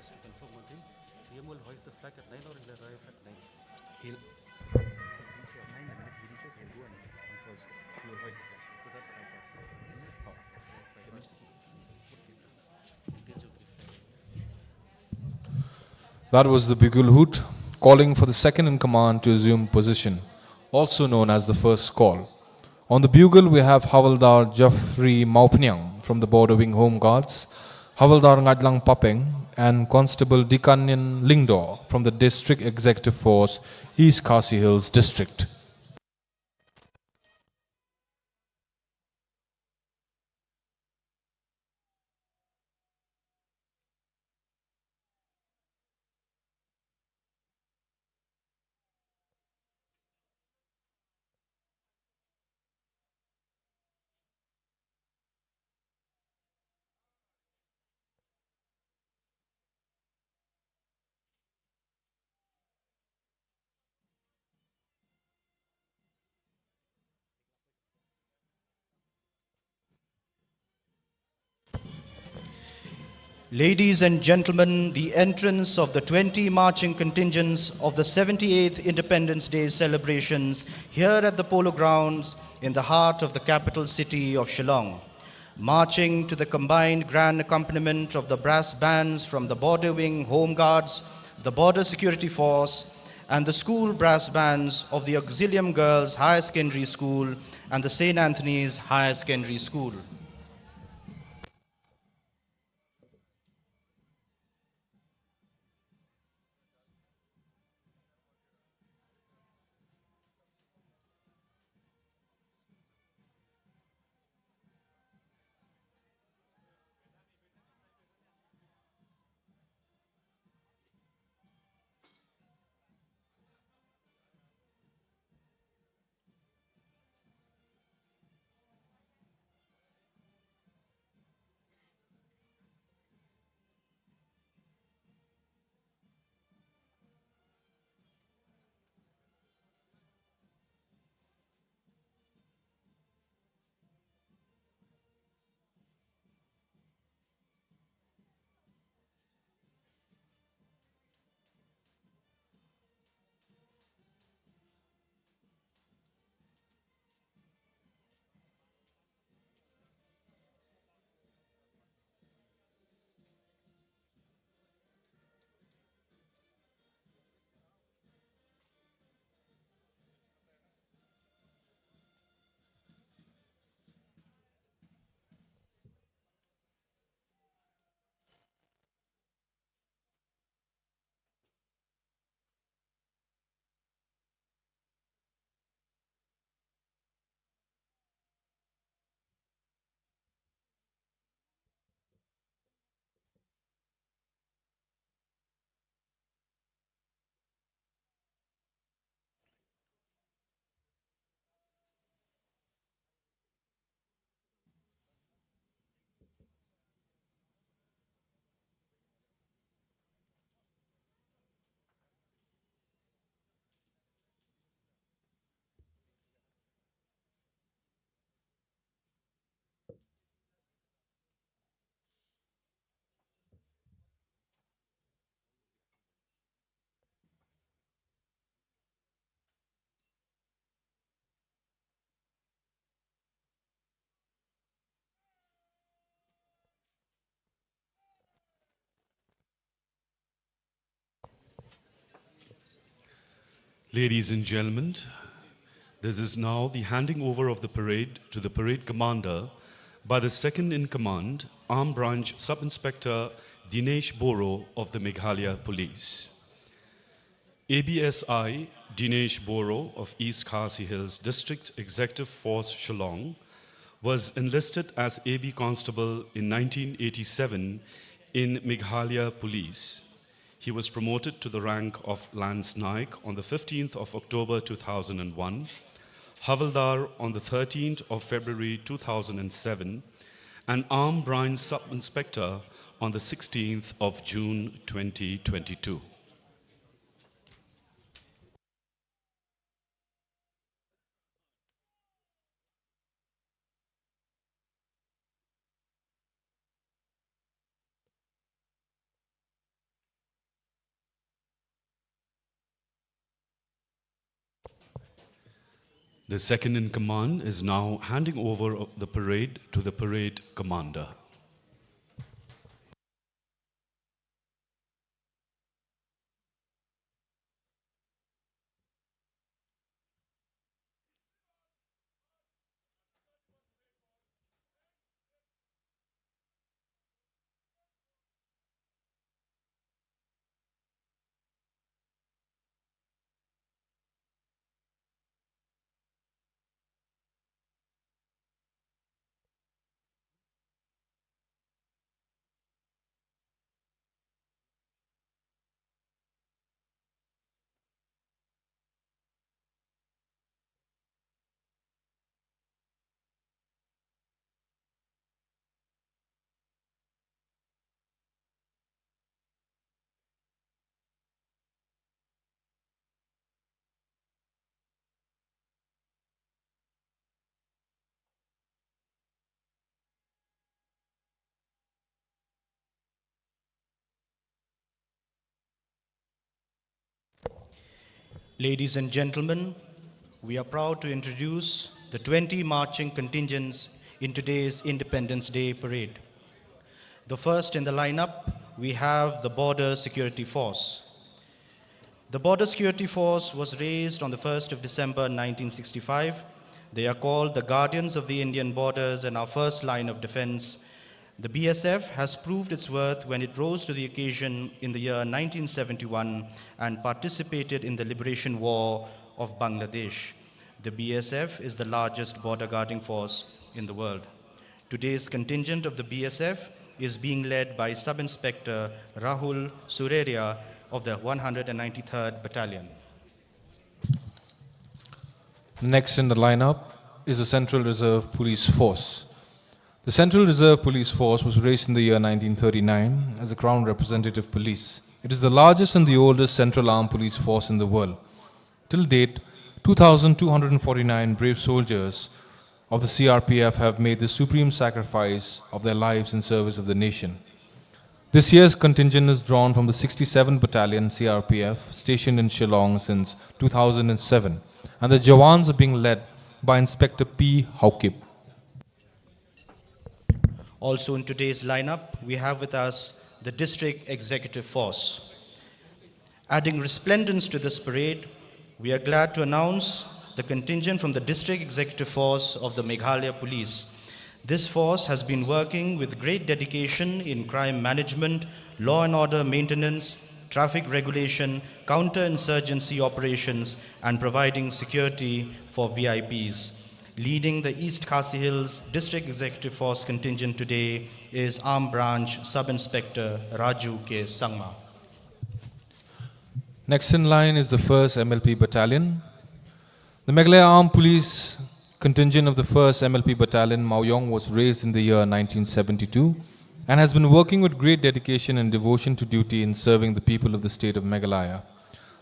just to confirm one thing, CM will hoist the flag at 9 or he'll arrive at 9? He'll reach at 9. The minute he reaches, he'll go and first he will hoist the flag. So that I got. Oh. The minute details of the flag. That was the bugle hoot calling for the second in command to assume position, also known as the first call. On the bugle, we have Havaldar Geoffrey Maupnyang from the Border Wing Home Guards, Havaldar Ngadlang Papeng, and Constable Dikanyan Lingdor from the District Executive Force, East Khasi Hills District. Ladies and gentlemen, the entrance of the 20 marching contingents of the 78th Independence Day celebrations here at the Polo Grounds in the heart of the capital city of Shillong. Marching to the combined grand accompaniment of the brass bands from the Border Wing Home Guards, the Border Security Force, and the school brass bands of the Auxilium Girls Higher Secondary School and the St. Anthony's Higher Secondary School. Ladies and gentlemen, this is now the handing over of the parade to the parade commander by the second in command, Arm Branch Sub-Inspector Dinesh Boro of the Meghalaya Police. ABSI Dinesh Boro of East Khasi Hills District Executive Force Shillong was enlisted as AB Constable in 1987 in Meghalaya Police. He was promoted to the rank of Lance Naik on the 15th of October 2001, Havaldar on the 13th of February 2007, and Arm Branch Sub-Inspector on the 16th of June 2022. The second in command is now handing over the parade to the parade commander. Ladies and gentlemen, we are proud to introduce the 20 marching contingents in today's Independence Day parade. The first in the lineup, we have the Border Security Force. The Border Security Force was raised on the 1st of December 1965. They are called the Guardians of the Indian Borders and our first line of defense. The BSF has proved its worth when it rose to the occasion in the year 1971 and participated in the liberation war of Bangladesh. The BSF is the largest border guarding force in the world. Today's contingent of the BSF is being led by Sub-Inspector Rahul Sureria of the 193rd Battalion. Next in the lineup is the Central Reserve Police Force. The Central Reserve Police Force was raised in the year 1939 as a Crown Representative Police. It is the largest and the oldest central armed police force in the world. Till date, 2,249 brave soldiers of the CRPF have made the supreme sacrifice of their lives in service of the nation. This year's contingent is drawn from the 67th Battalion CRPF, stationed in Shillong since 2007, and the Jawans are being led by Inspector P. Haukip. Also in today's lineup, we have with us the District Executive Force. Adding resplendence to this parade, we are glad to announce the contingent from the District Executive Force of the Meghalaya Police. This force has been working with great dedication in crime management, law and order maintenance, traffic regulation, counter-insurgency operations, and providing security for VIPs. Leading the East Khasi Hills District Executive Force contingent today is Armed Branch Sub-Inspector Raju K. Sangma. Next in line is the 1st MLP Battalion. The Meghalaya Armed Police contingent of the 1st MLP Battalion, Maoyong, was raised in the year 1972 and has been working with great dedication and devotion to duty in serving the people of the state of Meghalaya.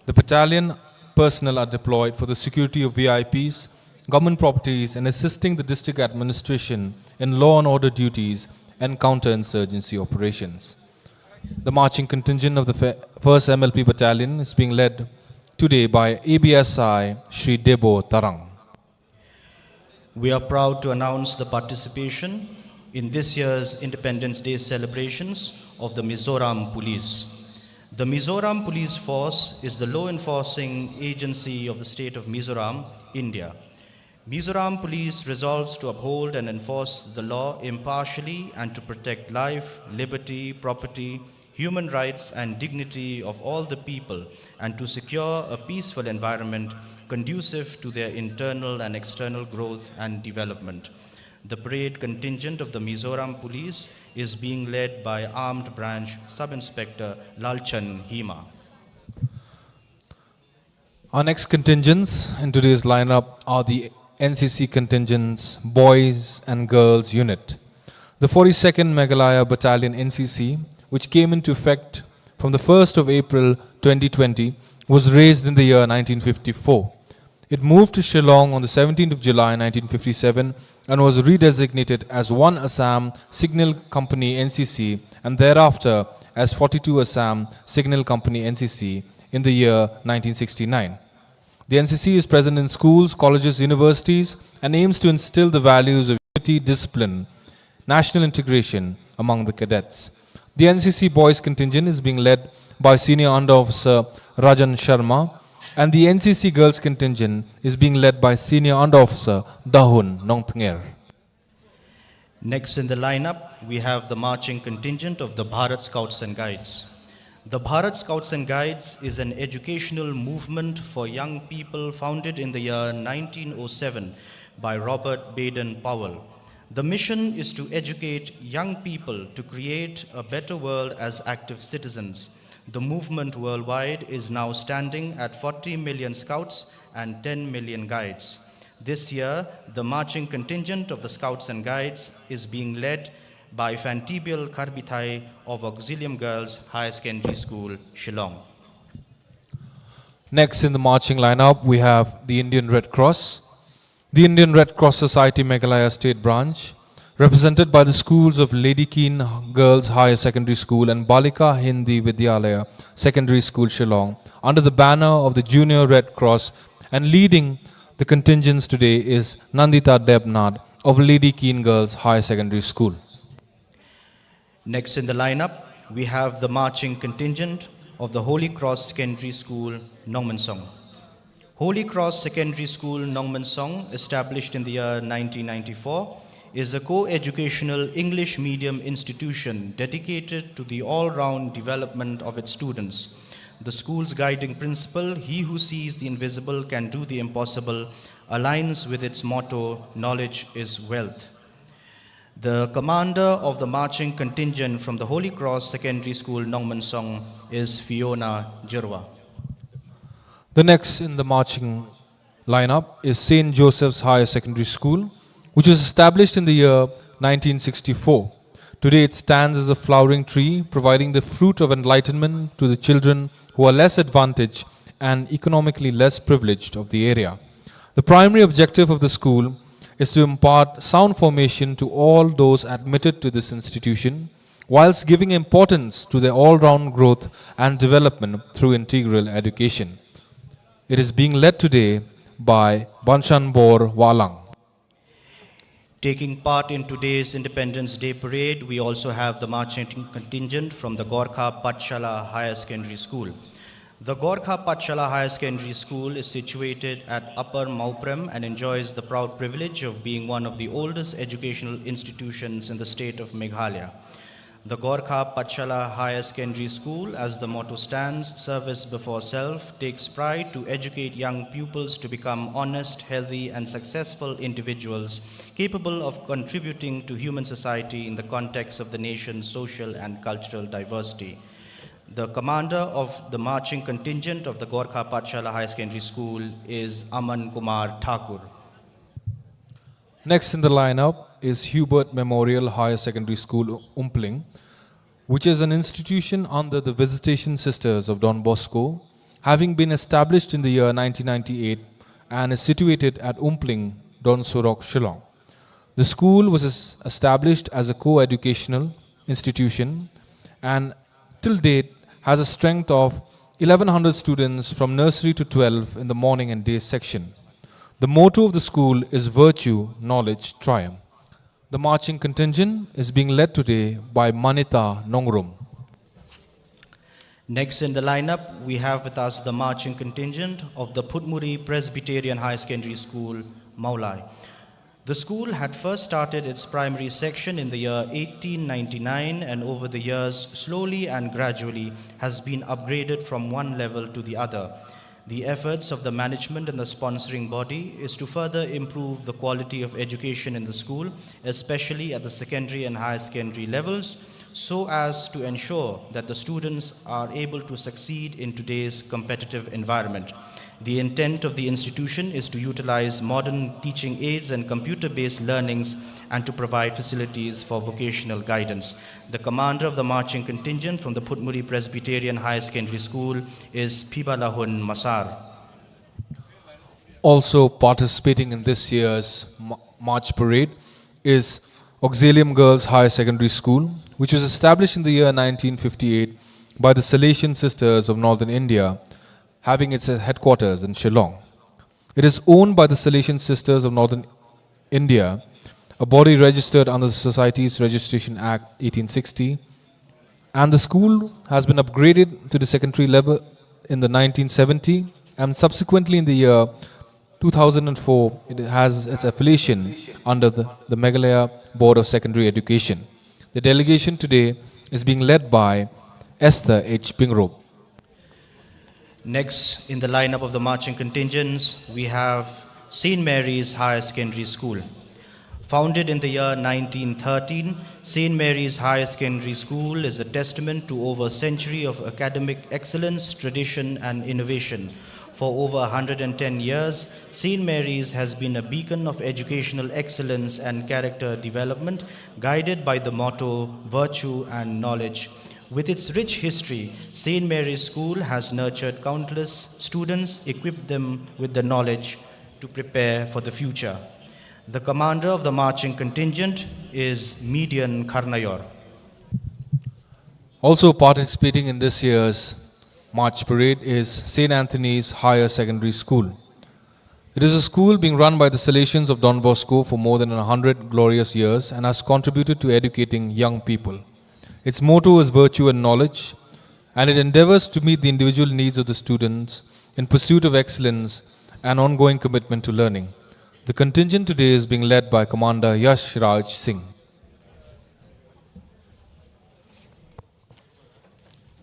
The battalion personnel are deployed for the security of VIPs, government properties, and assisting the district administration in law and order duties and counter-insurgency operations. The marching contingent of the 1st MLP Battalion is being led today by ABSI Shri Debo Tarang. We are proud to announce the participation in this year's Independence Day celebrations of the Mizoram Police. The Mizoram Police Force is the law enforcing agency of the state of Mizoram, India. Mizoram Police resolves to uphold and enforce the law impartially and to protect life, liberty, property, human rights and dignity of all the people, and to secure a peaceful environment conducive to their internal and external growth and development. The parade contingent of the Mizoram Police is being led by Armed Branch Sub-Inspector Lalchan Hima. Our next contingents in today's lineup are the NCC contingents, Boys and Girls Unit. The 42nd Meghalaya Battalion NCC, which came into effect from the 1st of April 2020, was raised in the year 1954. It moved to Shillong on the 17th of July 1957 and was redesignated as 1 Assam Signal Company NCC and thereafter as 42 Assam Signal Company NCC in the year 1969. The NCC is present in schools, colleges, universities and aims to instill the values of unity, discipline, national integration among the cadets. The NCC boys contingent is being led by Senior Under Officer Rajan Sharma, and the NCC girls contingent is being led by Senior Under Officer Dahun Nongtnger. Next in the lineup, we have the marching contingent of the Bharat Scouts and Guides. The Bharat Scouts and Guides is an educational movement for young people founded in the year 1907 by Robert Baden-Powell. The mission is to educate young people to create a better world as active citizens. The movement worldwide is now standing at 40 million scouts and 10 million guides. This year, the marching contingent of the Scouts and Guides is being led by Fantibial Karbithai of Auxilium Girls Higher Secondary School, Shillong. Next in the marching lineup, we have the Indian Red Cross. The Indian Red Cross Society Meghalaya State Branch, represented by the schools of Lady Keen Girls Higher Secondary School and Balika Hindi Vidyalaya Secondary School, Shillong, under the banner of the Junior Red Cross, and leading the contingents today is Nandita Debnad of Lady Keen Girls Higher Secondary School. Next in the lineup, we have the marching contingent of the Holy Cross Secondary School, Nongmansong. Holy Cross Secondary School, Nongmansong, established in the year 1994, is a co-educational English medium institution dedicated to the all-round development of its students. The school's guiding principle, "He who sees the invisible can do the impossible," aligns with its motto, "Knowledge is wealth." The commander of the marching contingent from the Holy Cross Secondary School, Nongmansong, is Fiona Jirwa. The next in the marching lineup is St. Joseph's Higher Secondary School, which was established in the year 1964. Today it stands as a flowering tree, providing the fruit of enlightenment to the children who are less advantaged and economically less privileged of the area. The primary objective of the school is to impart sound formation to all those admitted to this institution, whilst giving importance to their all-round growth and development through integral education. It is being led today by Banshanbor Walang. Taking part in today's Independence Day parade, we also have the marching contingent from the Gorkha Pathshala Higher Secondary School. The Gorkha Pathshala Higher Secondary School is situated at Upper Mauprem and enjoys the proud privilege of being one of the oldest educational institutions in the state of Meghalaya. The Gorkha Pathshala Higher Secondary School, as the motto stands, "Service before self," takes pride to educate young pupils to become honest, healthy, and successful individuals capable of contributing to human society in the context of the nation's social and cultural diversity. The commander of the marching contingent of the Gorkha Pathshala Higher Secondary School is Aman Kumar Thakur. Next in the lineup is Hubert Memorial Higher Secondary School, Umpling, which is an institution under the Visitation Sisters of Don Bosco, having been established in the year 1998 and is situated at Umpling, Don Surok, Shillong. The school was established as a co-educational institution and till date has a strength of 1100 students from nursery to 12 in the morning and day section. The motto of the school is "Virtue, Knowledge, Triumph." The marching contingent is being led today by Manita Nongrum. Next in the lineup, we have with us the marching contingent of the Phutmuri Presbyterian High Secondary School, Maulai. The school had first started its primary section in the year 1899 and over the years, slowly and gradually, has been upgraded from one level to the other. The efforts of the management and the sponsoring body is to further improve the quality of education in the school, especially at the secondary and higher secondary levels, so as to ensure that the students are able to succeed in today's competitive environment. The intent of the institution is to utilize modern teaching aids and computer-based learnings and to provide facilities for vocational guidance. The commander of the marching contingent from the Phutmuri Presbyterian Higher Secondary School is Pibalahun Masar. Also participating in this year's March Parade is Auxilium Girls Higher Secondary School, which was established in the year 1958 by the Salesian Sisters of Northern India, having its headquarters in Shillong. It is owned by the Salesian Sisters of Northern India, a body registered under the Societies Registration Act 1860, and the school has been upgraded to the secondary level in the 1970, and subsequently in the year 2004 it has its affiliation under the Meghalaya Board of Secondary Education. The delegation today is being led by Esther H. Pingrove. Next in the lineup of the marching contingents, we have St. Mary's Higher Secondary School. Founded in the year 1913, St. Mary's Higher Secondary School is a testament to over a century of academic excellence, tradition, and innovation. For over 110 years, St. Mary's has been a beacon of educational excellence and character development, guided by the motto, virtue and knowledge. With its rich history, St. Mary's School has nurtured countless students, equipped them with the knowledge to prepare for the future. The commander of the marching contingent is Median Karnayor. Also participating in this year's March Parade is St. Anthony's Higher Secondary School. It is a school being run by the Salesians of Don Bosco for more than 100 glorious years and has contributed to educating young people. Its motto is virtue and knowledge, and it endeavors to meet the individual needs of the students in pursuit of excellence and ongoing commitment to learning. The contingent today is being led by Commander Yash Raj Singh.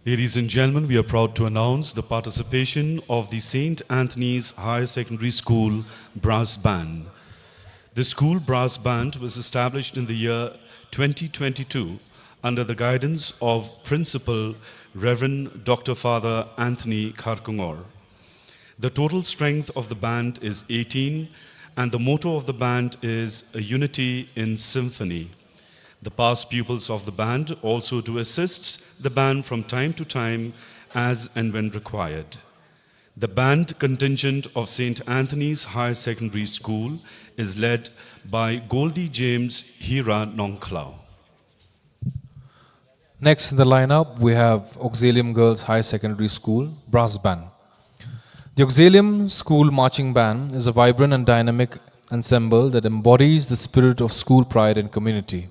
Ladies and gentlemen, we are proud to announce the participation of the St. Anthony's Higher Secondary School Brass Band. The school brass band was established in the year 2022 under the guidance of Principal Reverend Dr. Father Anthony Kharkungor. The total strength of the band is 18, and the motto of the band is a unity in symphony. The past pupils of the band also do assist the band from time to time as and when required. The band contingent of St. Anthony's Higher Secondary School is led by Goldie James Hira Nongklau. Next in the lineup, we have Auxilium Girls Higher Secondary School Brass Band. The Auxilium School Marching Band is a vibrant and dynamic ensemble that embodies the spirit of school pride and community.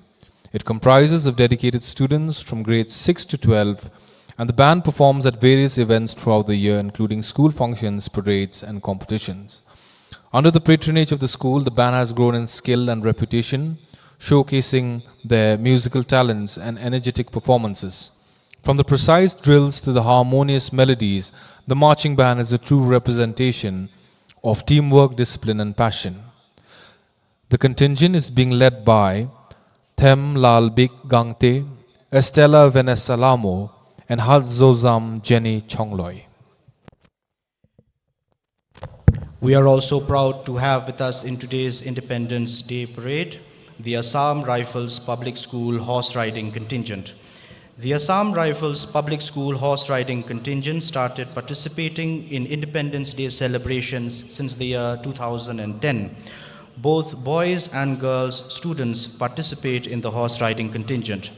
It comprises of dedicated students from grades 6 to 12, and the band performs at various events throughout the year, including school functions, parades, and competitions. Under the patronage of the school, the band has grown in skill and reputation, showcasing their musical talents and energetic performances. From the precise drills to the harmonious melodies, the marching band is a true representation of teamwork, discipline, and passion. The contingent is being led by Them Lal Big Gangte, Estella Vanessa Lamo, and Hadzozam Jenny Chongloy. We are also proud to have with us in today's Independence Day Parade the Assam Rifles Public School Horse Riding Contingent. The Assam Rifles Public School Horse Riding Contingent started participating in Independence Day celebrations since the year 2010. Both boys and girls students participate in the horse riding contingent.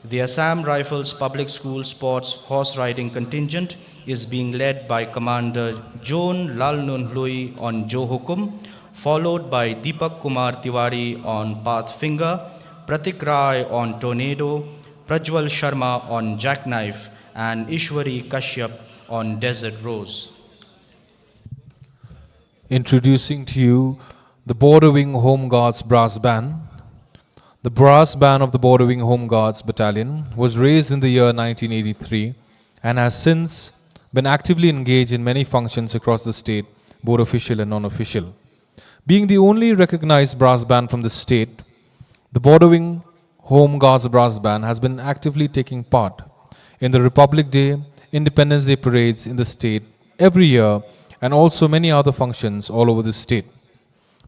The Assam Rifles Public School Sports Horse Riding Contingent is being led by Commander Joan Lalnunhlui on Johukum, followed by Deepak Kumar Tiwari on Pathfinger, Pratik Rai on Tornado, Prajwal Sharma on Jackknife, and Ishwari Kashyap on Desert Rose. Introducing to you the Border Wing Home Guards Brass Band. The brass band of the Border Wing Home Guards Battalion was raised in the year 1983 and has since been actively engaged in many functions across the state, both official and non-official. Being the only recognized brass band from the state, the Border Wing Home Guards Brass Band has been actively taking part in the Republic Day, Independence Day parades in the state every year, and also many other functions all over the state.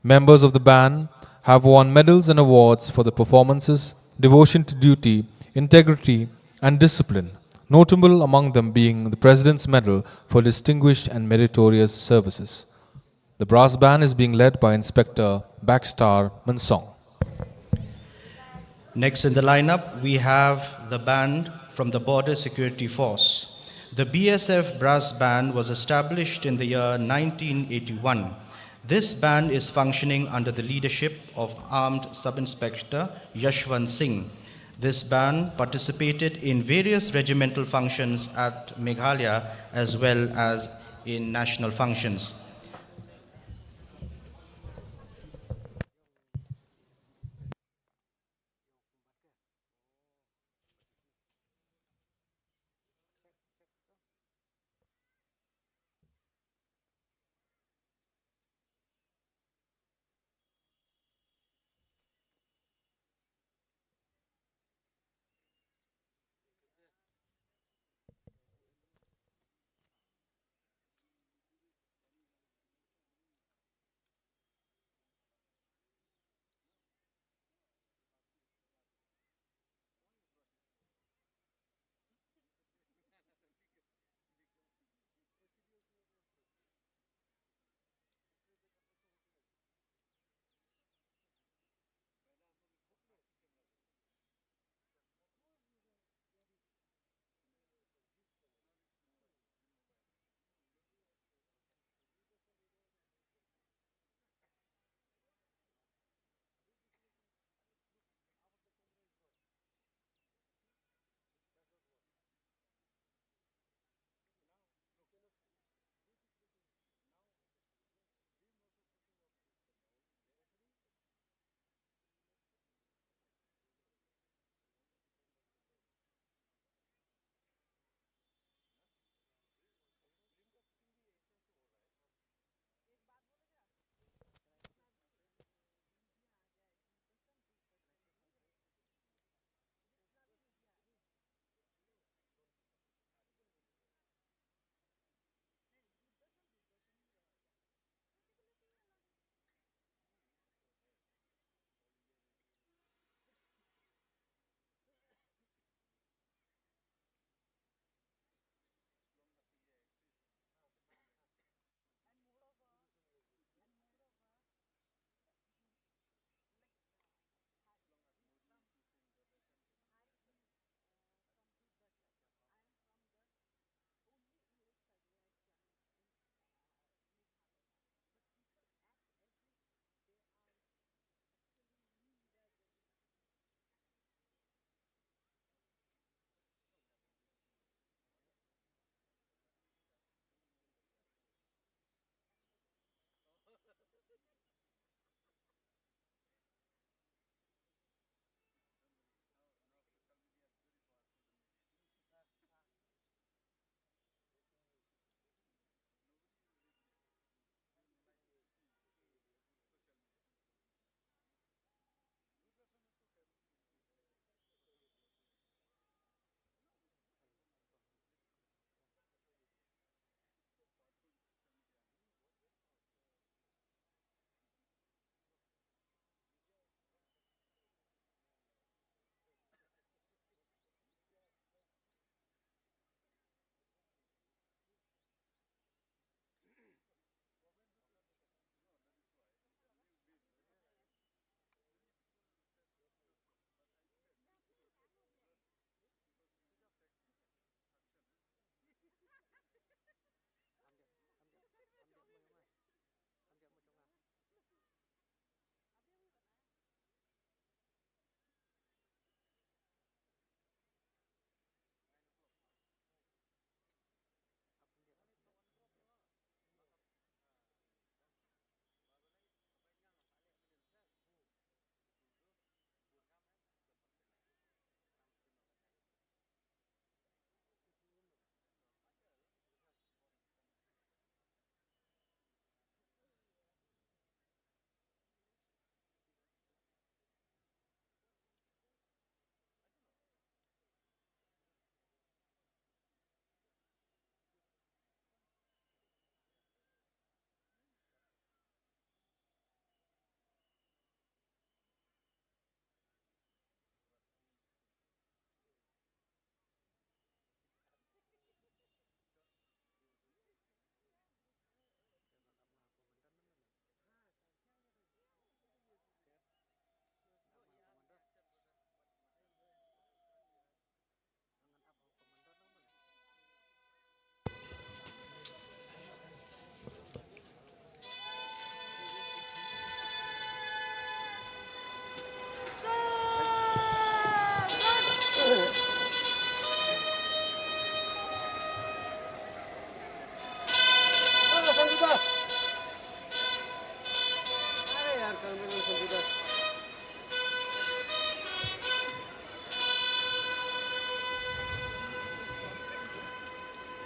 Members of the band have won medals and awards for their performances, devotion to duty, integrity, and discipline, notable among them being the President's Medal for Distinguished and Meritorious Services. The brass band is being led by Inspector Backstar Mansong. Next in the lineup, we have the band from the Border Security Force. The BSF Brass Band was established in the year 1981. This band is functioning under the leadership of Armed Sub-Inspector Yashwant Singh. This band participated in various regimental functions at Meghalaya as well as in national functions.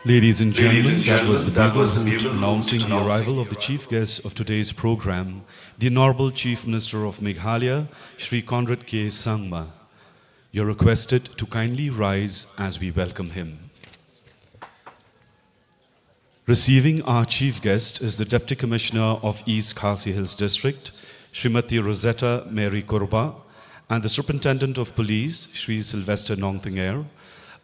Ladies and gentlemen, that was the bugle hoot announcing the arrival of the chief guest of today's program, the Honorable Chief Minister of Meghalaya, Shri Conrad K. Sangma. You're requested to kindly rise as we welcome him. Receiving our chief guest is the Deputy Commissioner of East Khasi Hills District, Srimati Rosetta Mary Kurba, and the Superintendent of Police, Shri Sylvester Nongthinger,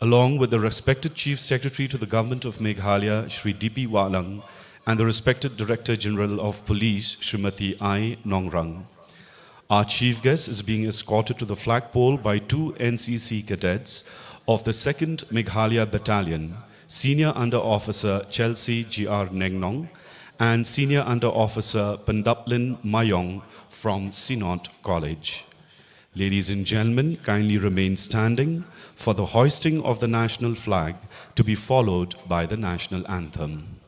along with the respected Chief Secretary to the Government of Meghalaya, Shri D.P. Walang, and the respected Director General of Police, Srimati I. Nongrang. Our chief guest is being escorted to the flagpole by two NCC cadets of the 2nd Meghalaya Battalion, Senior Under Officer Chelsea G.R. Nengnong and Senior Under Officer Pandaplin Mayong from Sinot College. Ladies and gentlemen, kindly remain standing for the hoisting of the national flag to be followed by the national anthem.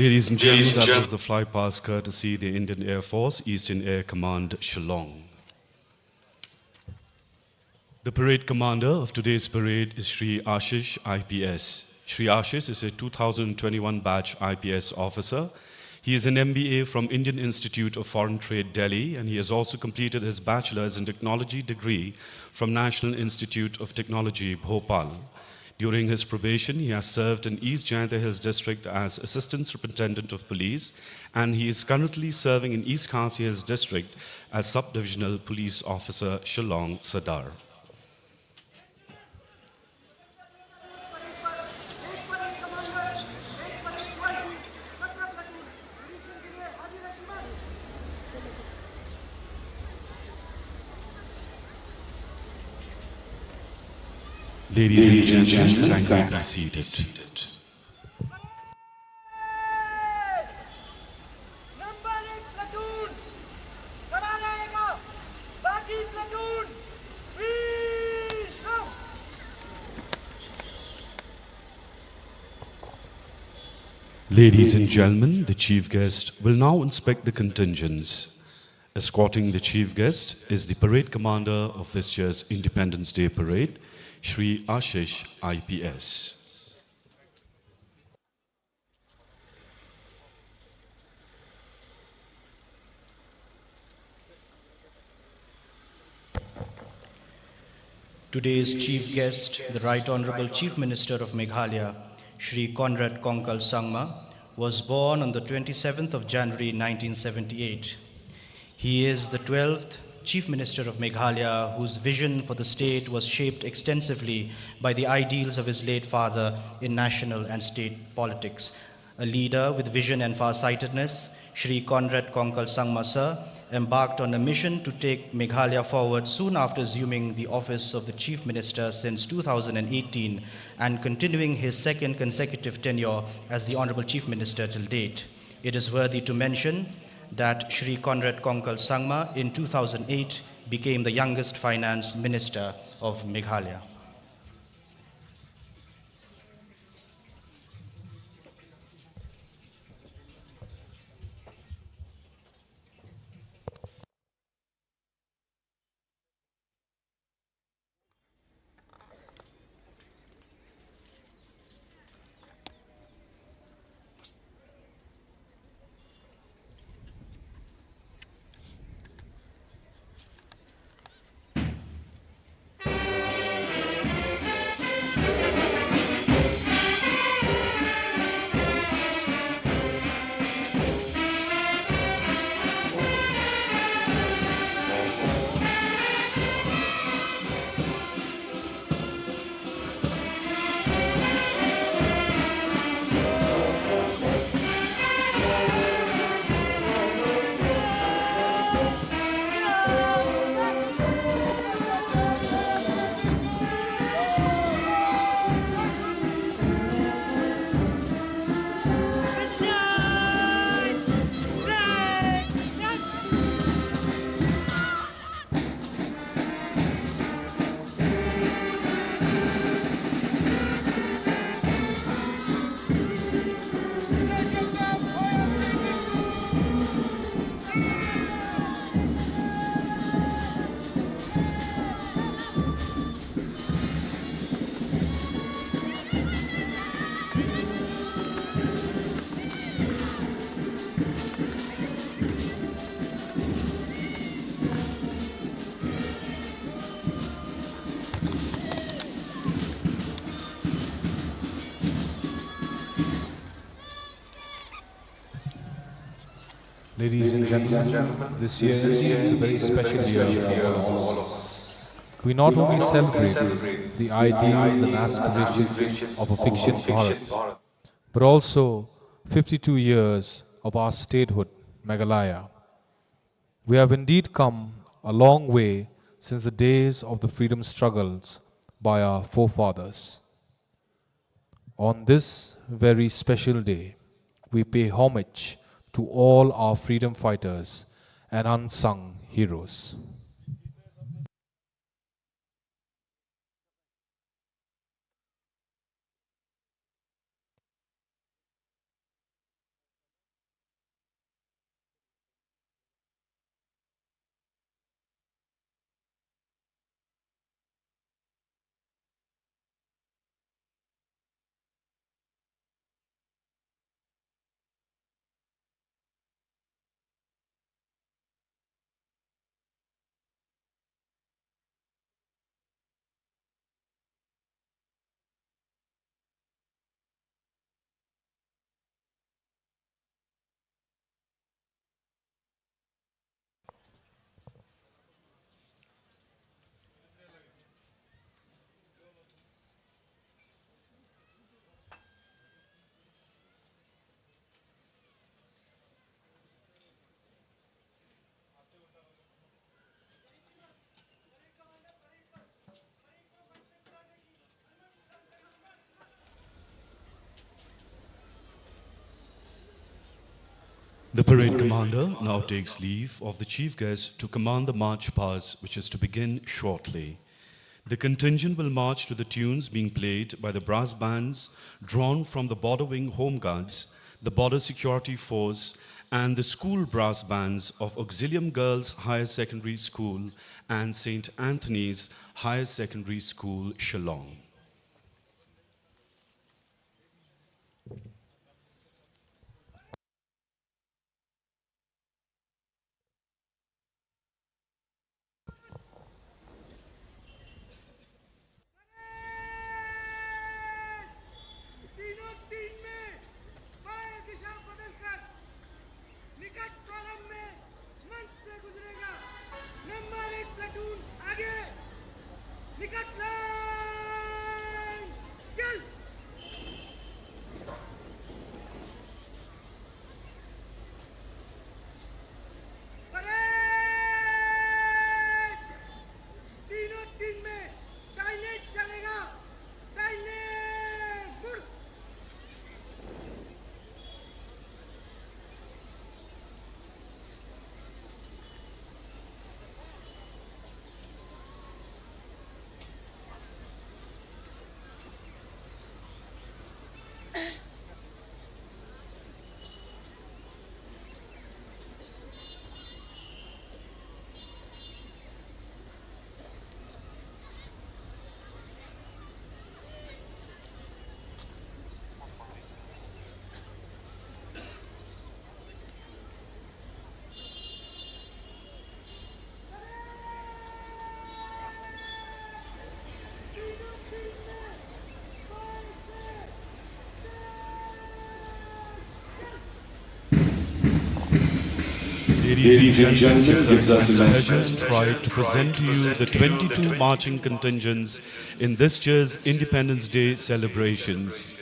Ladies and gentlemen, that was the flypast courtesy the Indian Air Force, Eastern Air Command, Shillong. The parade commander of today's parade is Shri Ashish IPS. Shri Ashish is a 2021 batch IPS officer. He is an MBA from Indian Institute of Foreign Trade, Delhi, and he has also completed his bachelor's in technology degree from National Institute of Technology, Bhopal. During his probation, he has served in East Jaintia Hills District as Assistant Superintendent of Police, and he is currently serving in East Khasi Hills District as Subdivisional Police Officer, Shillong, Sadar. Ladies and gentlemen, kindly be seated. Ladies and gentlemen, the chief guest will now inspect the contingents. Escorting the chief guest is the parade commander of this year's Independence Day Parade, Shri Ashish IPS. Today's chief guest, the Right Honorable Chief Minister of Meghalaya, Shri Conrad Konkal Sangma, was born on the 27th of January 1978. He is the 12th Chief Minister of Meghalaya, whose vision for the state was shaped extensively by the ideals of his late father in national and state politics. A leader with vision and farsightedness, Shri Conrad Konkal Sangma Sir embarked on a mission to take Meghalaya forward soon after assuming the office of the Chief Minister since 2018 and continuing his second consecutive tenure as the Honorable Chief Minister till date. It is worthy to mention that Shri Conrad Konkal Sangma in 2008 became the youngest finance minister of Meghalaya. Ladies and gentlemen, this year is a very special year for all of us. We not only celebrate the ideals and aspirations of a fiction Bharat, but also 52 years of our statehood, Meghalaya. We have indeed come a long way since the days of the freedom struggles by our forefathers. On this very special day, we pay homage to all our freedom fighters and unsung heroes. The parade commander now takes leave of the chief guest to command the march past, which is to begin shortly. The contingent will march to the tunes being played by the brass bands drawn from the Border Wing Home Guards, the Border Security Force, and the school brass bands of Auxilium Girls Higher Secondary School and St. Anthony's Higher Secondary School, Shillong. Ladies and gentlemen, it gives us pleasure and pride to present to you the 22 marching contingents in this year's Independence Day celebrations.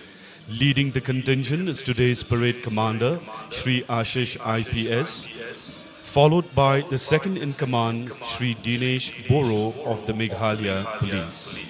Leading the contingent is today's parade commander, Shri Ashish IPS, followed by the second in command, Shri Dinesh Boro of the Meghalaya Police.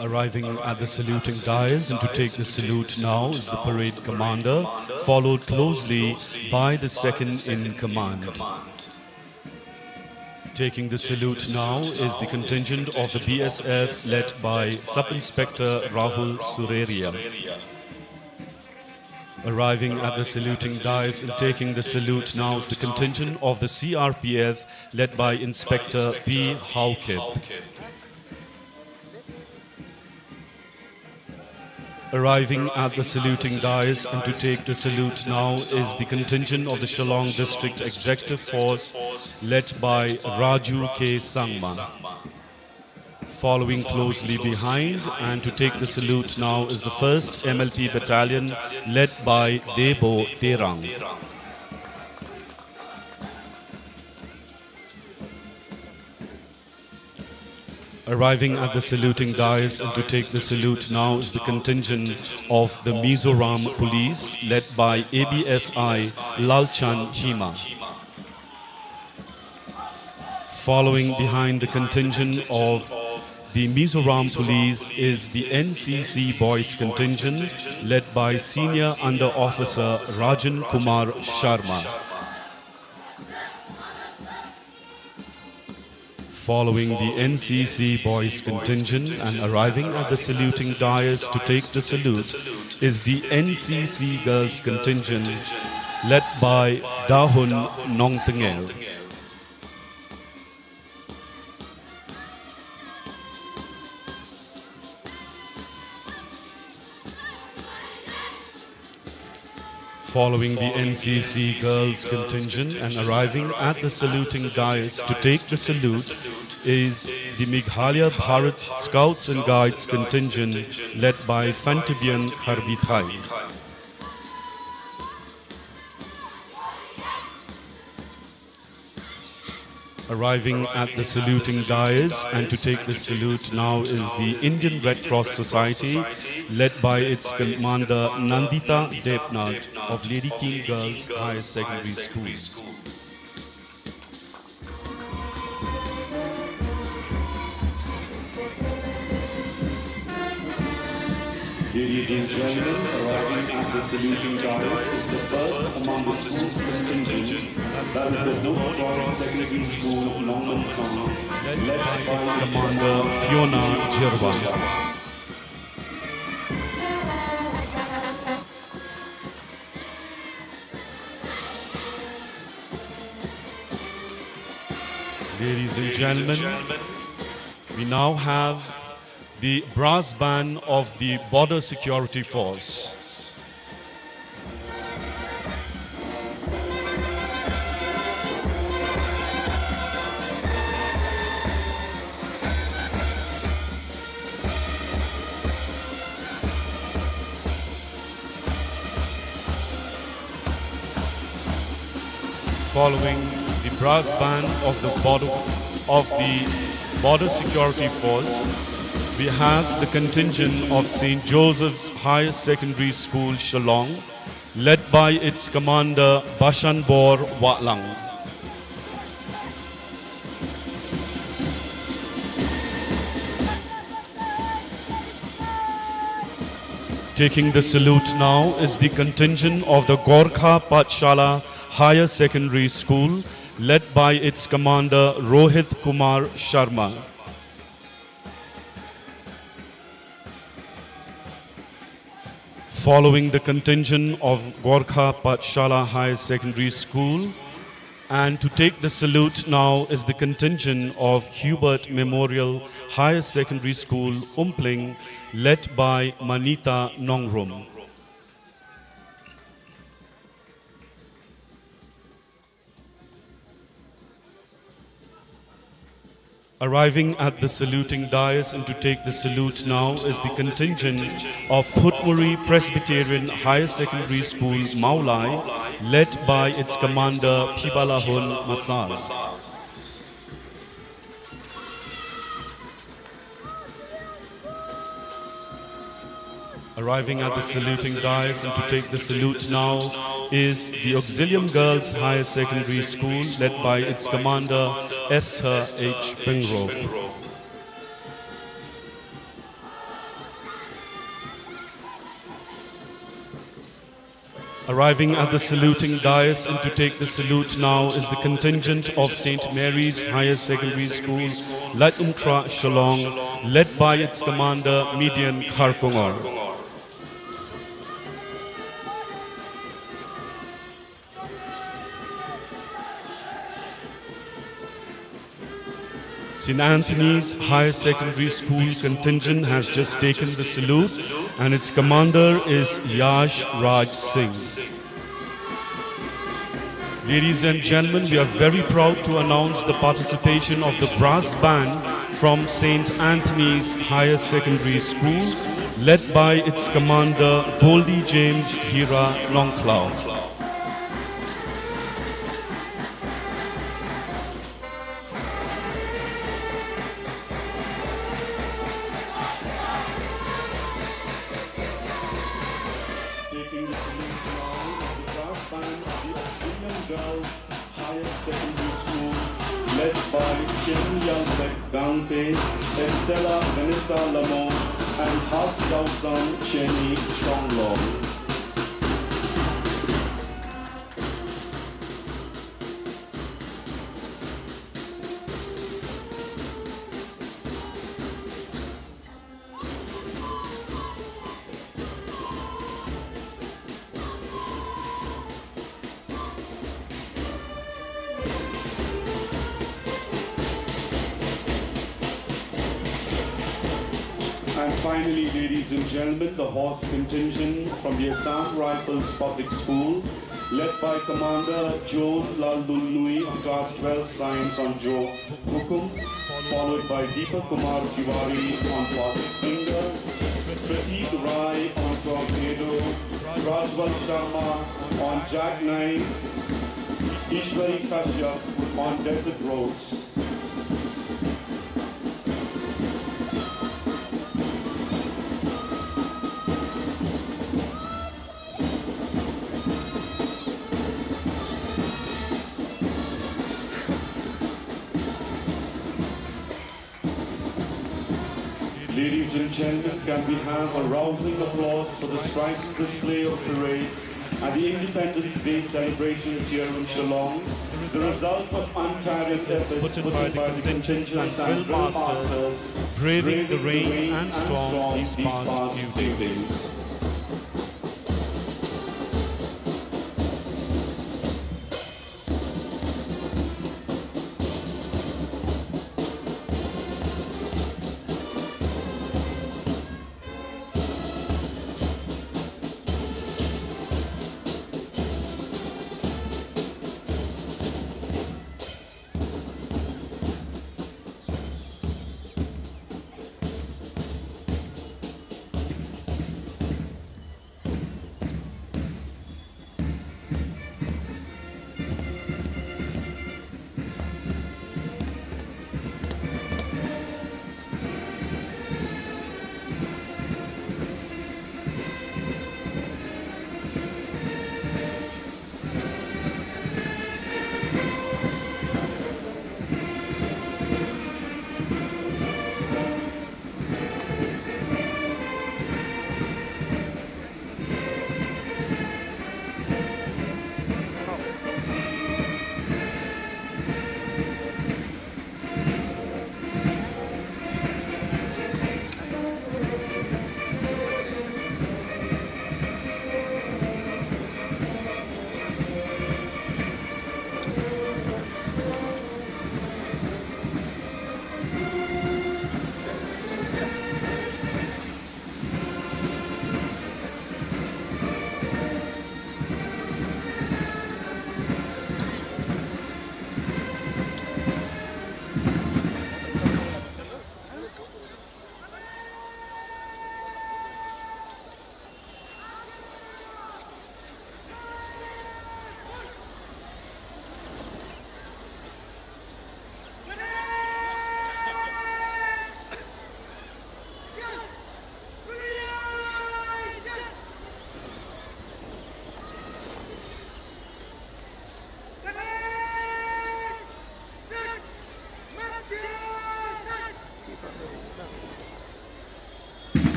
Arriving at the saluting dais and to take the salute now is the parade commander, followed closely by the second in command. Taking the salute now is the contingent of the BSF led by Sub-Inspector Rahul Sureria. Arriving at the saluting dais and taking the salute now is the contingent of the CRPF led by Inspector P. Haukip. Arriving at the saluting dais and to take the salute now is the contingent of the Shillong District Executive Force led by Raju K. Sangma. Following closely behind and to take the salute now is the 1st MLP Battalion led by Debo Terang. Arriving at the saluting dais and to take the salute now is the contingent of the Mizoram Police led by ABSI Lalchan Hima. Following behind the contingent of the Mizoram Police is the NCC Boys contingent led by Senior Under Officer Rajan Kumar Sharma. Following the NCC Boys contingent and arriving at the saluting dais to take the salute is the NCC Girls contingent led by Dahun Nongtengel. Following the NCC Girls contingent and arriving at the saluting dais to take the salute is the Meghalaya Bharat Scouts and Guides contingent led by Fantibian Kharbithai. Arriving at the saluting dais and to take the salute now is the Indian Red Cross Society led by its commander Nandita Depnath of Lady King Girls Higher Secondary School. Ladies and gentlemen, arriving at the saluting dais is the first among the school's contingent, that is the North Cross Secondary School Longmansong, Led by its commander Fiona Jirwan. Ladies and gentlemen, we now have the brass band of the Border Security Force. Following the brass band of the Border Security Force, we have the contingent of St. Joseph's Higher Secondary School, Shillong, led by its commander Bashanbor Watlang. Taking the salute now is the contingent of the Gorkha Pathshala Higher Secondary School, led by its commander Rohit Kumar Sharma. following the contingent of Gorkha Pathshala Higher Secondary School. And to take the salute now is the contingent of Hubert Memorial Higher Secondary School, Umpling, led by Manita Nongrum. Arriving at the saluting dais and to take the salute now is the contingent of Phutmuri Presbyterian Higher Secondary School, Maulai, led by its commander Phibalahun Masal. Arriving at the saluting dais and to take the salute now is the Auxilium Girls Higher Secondary School, led by its commander Esther H. Pingro. Arriving at the saluting dais and to take the salute now is the contingent of St. Mary's Higher Secondary School, Latumkra, Shillong, led by its commander Median Kharkongor. St. Anthony's Higher Secondary School contingent has just taken the salute and its commander is Yash Raj Singh. Ladies and gentlemen, we are very proud to announce the participation of the brass band from St. Anthony's Higher Secondary School, led by its commander Goldie James Hira Nongklau. Estella Vanessa Lamont and Hak Zauzan Chenny Chonglong. And finally, ladies and gentlemen, the horse contingent from the Assam Rifles Public School, led by Commander Joe Lalulnui of Class 12 Science on Joe Hukum, followed by Deepak Kumar Tiwari on Plastic Finger, Prateek Rai on Torpedo, Rajwal Sharma on Jackknife, Ishwari Kashyap on Desert Rose. Ladies and gentlemen, can we have a rousing applause for the striking display of parade at the Independence Day celebrations here in Shillong, the result of untiring efforts put by the contingents and drill masters, braving the rain and storm these past few days.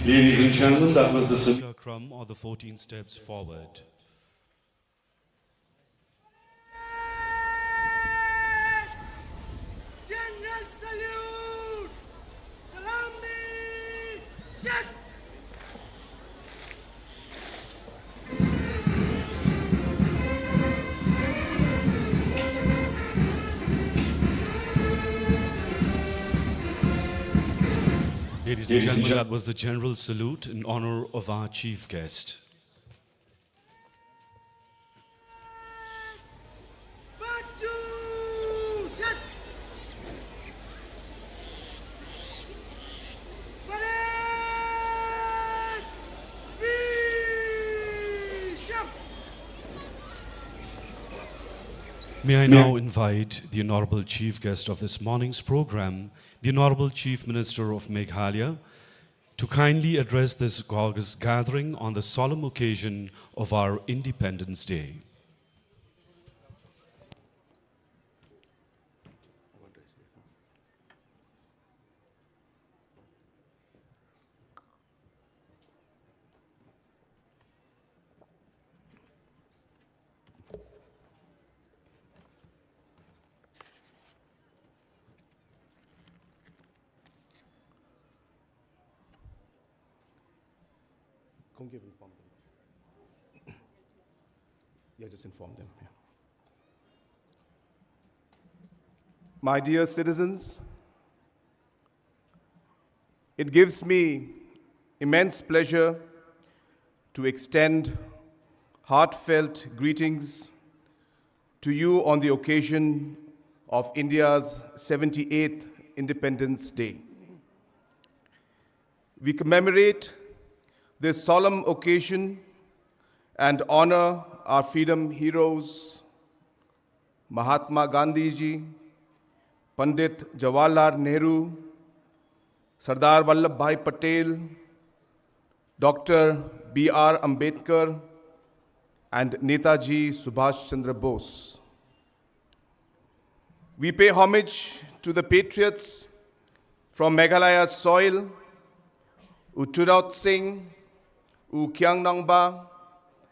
Ladies and gentlemen, that was the Chakram, or the 14 steps forward. General salute! Salami! Just! Ladies and gentlemen, that was the general salute in honor of our chief guest. Baju! Just! Parade! Visham! May I now invite the Honorable Chief Guest of this morning's program, the Honorable Chief Minister of Meghalaya, to kindly address this august gathering on the solemn occasion of our Independence Day. Inform them. Yeah, just inform them. Yeah. My dear citizens, it gives me immense pleasure to extend heartfelt greetings to you on the occasion of India's 78th Independence Day. We commemorate this solemn occasion and honor our freedom heroes, Mahatma Gandhi ji, Pandit Jawaharlal Nehru, Sardar Vallabhbhai Patel, Dr. B.R. Ambedkar, and Netaji Subhash Chandra Bose. We pay homage to the patriots from Meghalaya's soil, U Churaut Singh, U Kyang Nangba,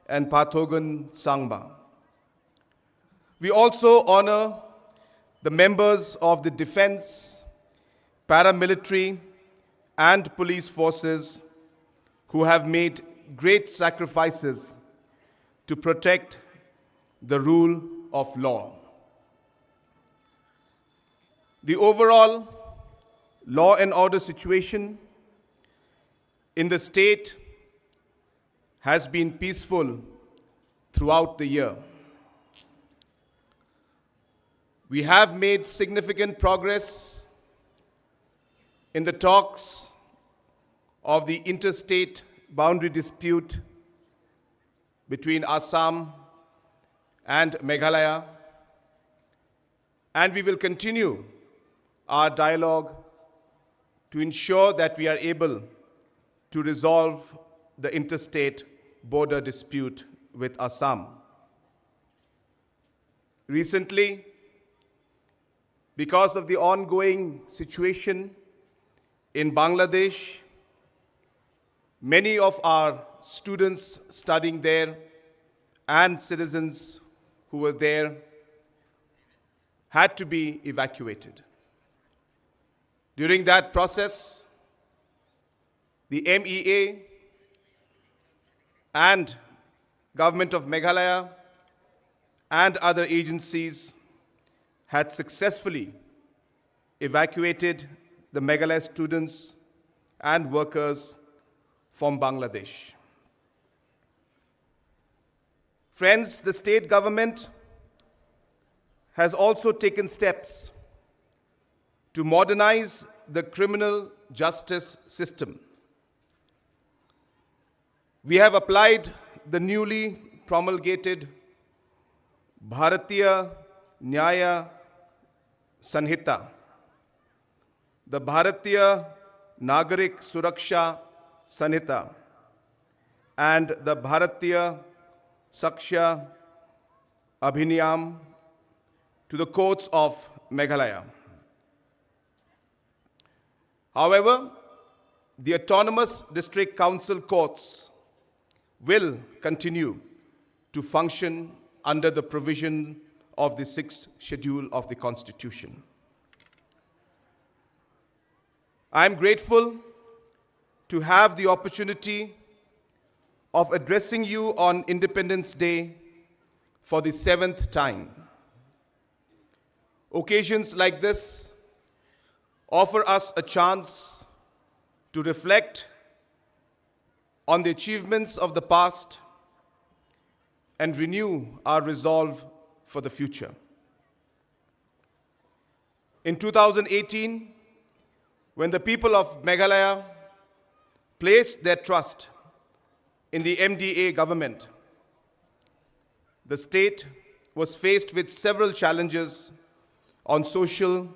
and Pathogan Sangma. We also honor the members of the defense, paramilitary, and police forces who have made great sacrifices to protect the rule of law. The overall law and order situation in the state has been peaceful throughout the year. We have made significant progress in the talks of the interstate boundary dispute between Assam and Meghalaya, and we will continue our dialogue to ensure that we are able to resolve the interstate border dispute with Assam. Recently, because of the ongoing situation in Bangladesh, many of our students studying there and citizens who were there had to be evacuated. During that process, the MEA and Government of Meghalaya and other agencies had successfully evacuated the Meghalaya students and workers from Bangladesh. Friends, the state government has also taken steps to modernize the criminal justice system. We have applied the newly promulgated Bharatiya Nyaya Sanhita, the Bharatiya Nagarik Suraksha Sanhita, and the Bharatiya Saksha Abhiniyam to the courts of Meghalaya. However, the autonomous district council courts will continue to function under the provision of the 6th schedule of the Constitution. I am grateful to have the opportunity of addressing you on Independence Day for the 7th time. Occasions like this offer us a chance to reflect on the achievements of the past and renew our resolve for the future. In 2018, when the people of Meghalaya placed their trust in the MDA government, the state was faced with several challenges on social,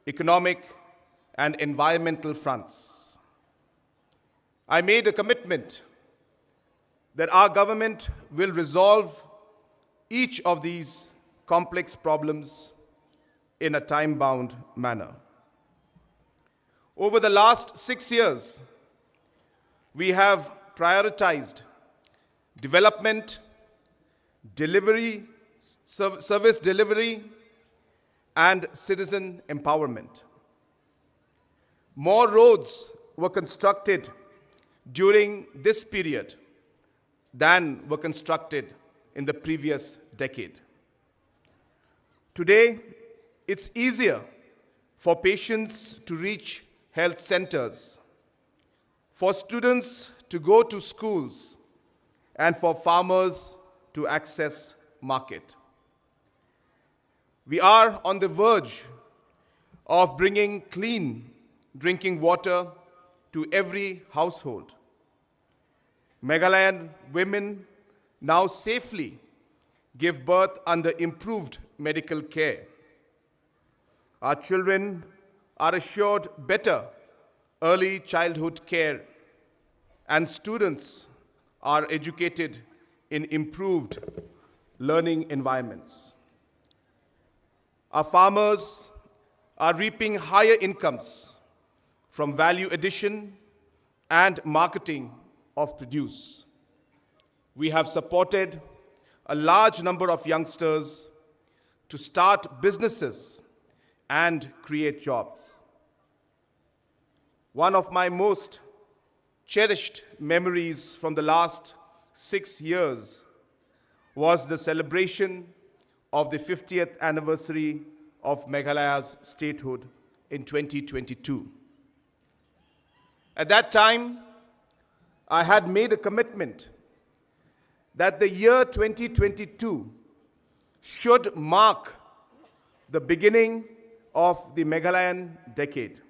economic, and environmental fronts. I made a commitment that our government will resolve each of these complex problems in a time-bound manner. Over the last 6 years, we have prioritized development, delivery, service delivery, and citizen empowerment. More roads were constructed during this period than were constructed in the previous decade. Today, it's easier for patients to reach health centers, for students to go to schools, and for farmers to access market. We are on the verge of bringing clean drinking water to every household. Meghalayan women now safely give birth under improved medical care. Our children are assured better early childhood care, and students are educated in improved learning environments. Our farmers are reaping higher incomes from value addition and marketing of produce. We have supported a large number of youngsters to start businesses and create jobs. One of my most cherished memories from the last 6 years was the celebration of the 50th anniversary of Meghalaya's statehood in 2022. At that time, I had made a commitment that the year 2022 should mark the beginning of the Meghalayan decade.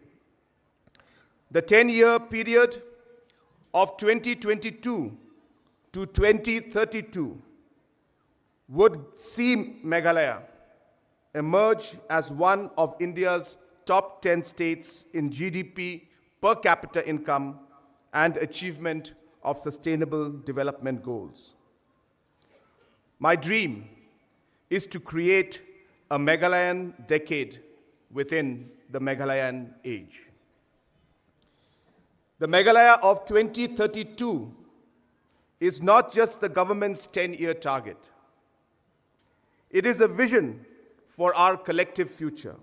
The 10-year period of 2022 to 2032 would see Meghalaya emerge as one of India's top 10 states in GDP per capita income and achievement of sustainable development goals. My dream is to create a Meghalayan decade within the Meghalayan age. The Meghalaya of 2032 is not just the government's 10-year target. It is a vision for our collective future.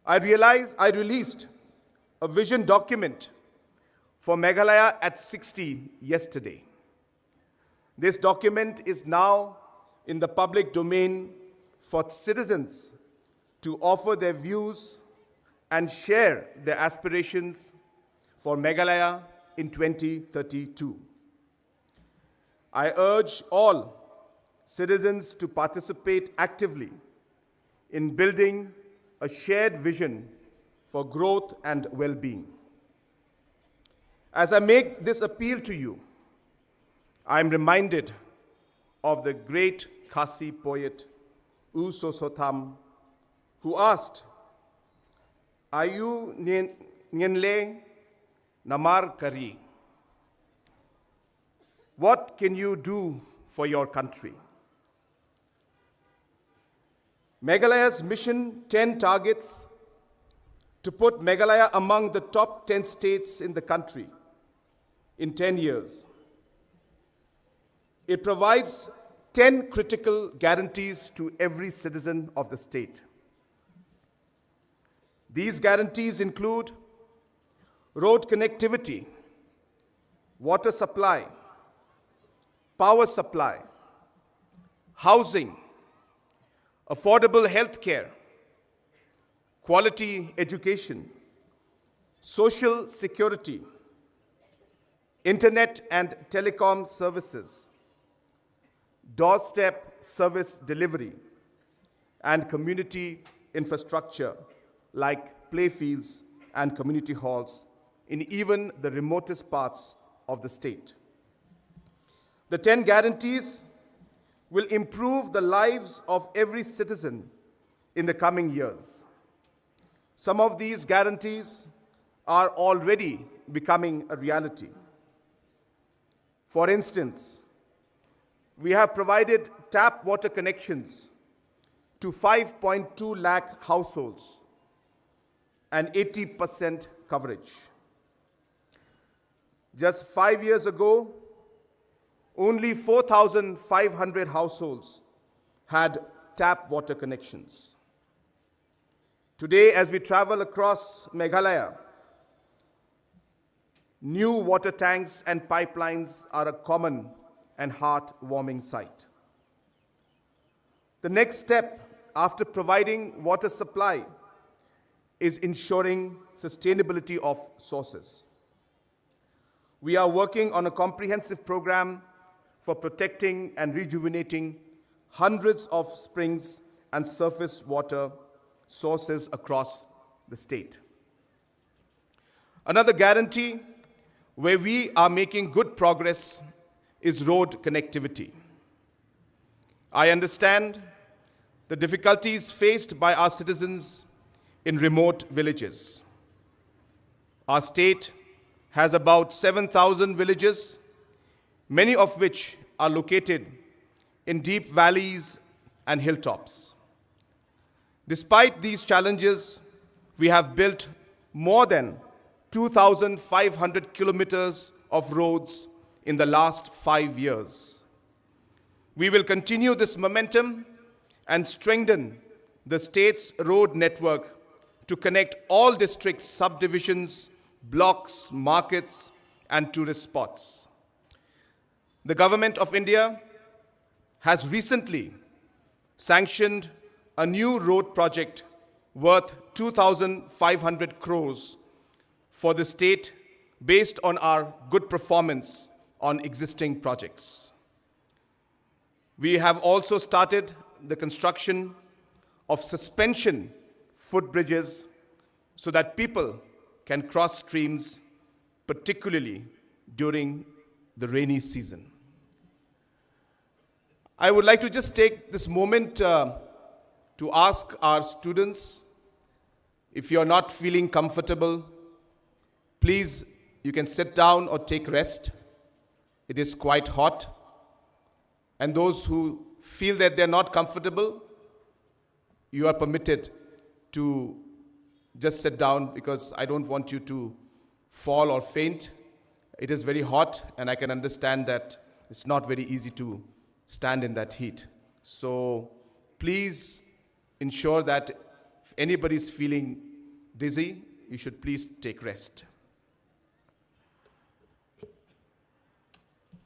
I released a vision document for Meghalaya at 60 yesterday. This document is now in the public domain for citizens to offer their views and share their aspirations for Meghalaya in 2032. I urge all citizens to participate actively in building a shared vision for growth and well-being. As I make this appeal to you, I am reminded of the great Khasi poet U Sosotham, who asked, Ayu Nyenle Namar Kari? What can you do for your country? Meghalaya's Mission 10 targets to put Meghalaya among the top 10 states in the country in 10 years. It provides 10 critical guarantees to every citizen of the state. These guarantees include road connectivity, water supply, power supply, housing, affordable health care, quality education, social security, internet and telecom services, doorstep service delivery, and community infrastructure like playfields and community halls in even the remotest parts of the state. The 10 guarantees will improve the lives of every citizen in the coming years. Some of these guarantees are already becoming a reality. For instance, we have provided tap water connections to 5.2 lakh households and 80% coverage. Just 5 years ago, only 4,500 households had tap water connections. Today, as we travel across Meghalaya, new water tanks and pipelines are a common and heart-warming sight. The next step after providing water supply is ensuring sustainability of sources. We are working on a comprehensive program for protecting and rejuvenating hundreds of springs and surface water sources across the state. Another guarantee where we are making good progress is road connectivity. I understand the difficulties faced by our citizens in remote villages. Our state has about 7,000 villages, many of which are located in deep valleys and hilltops. Despite these challenges, we have built more than 2,500 kilometers of roads in the last 5 years. We will continue this momentum and strengthen the state's road network to connect all districts, subdivisions, blocks, markets, and tourist spots. The Government of India has recently sanctioned a new road project worth 2,500 crores for the state based on our good performance on existing projects. We have also started the construction of suspension footbridges so that people can cross streams, particularly during the rainy season. I would like to just take this moment to ask our students, if you're not feeling comfortable, please, you can sit down or take rest. It is quite hot. And those who feel that they're not comfortable, you are permitted to just sit down because I don't want you to fall or faint. It is very hot, and I can understand that it's not very easy to stand in that heat. So please ensure that if anybody's feeling dizzy, you should please take rest.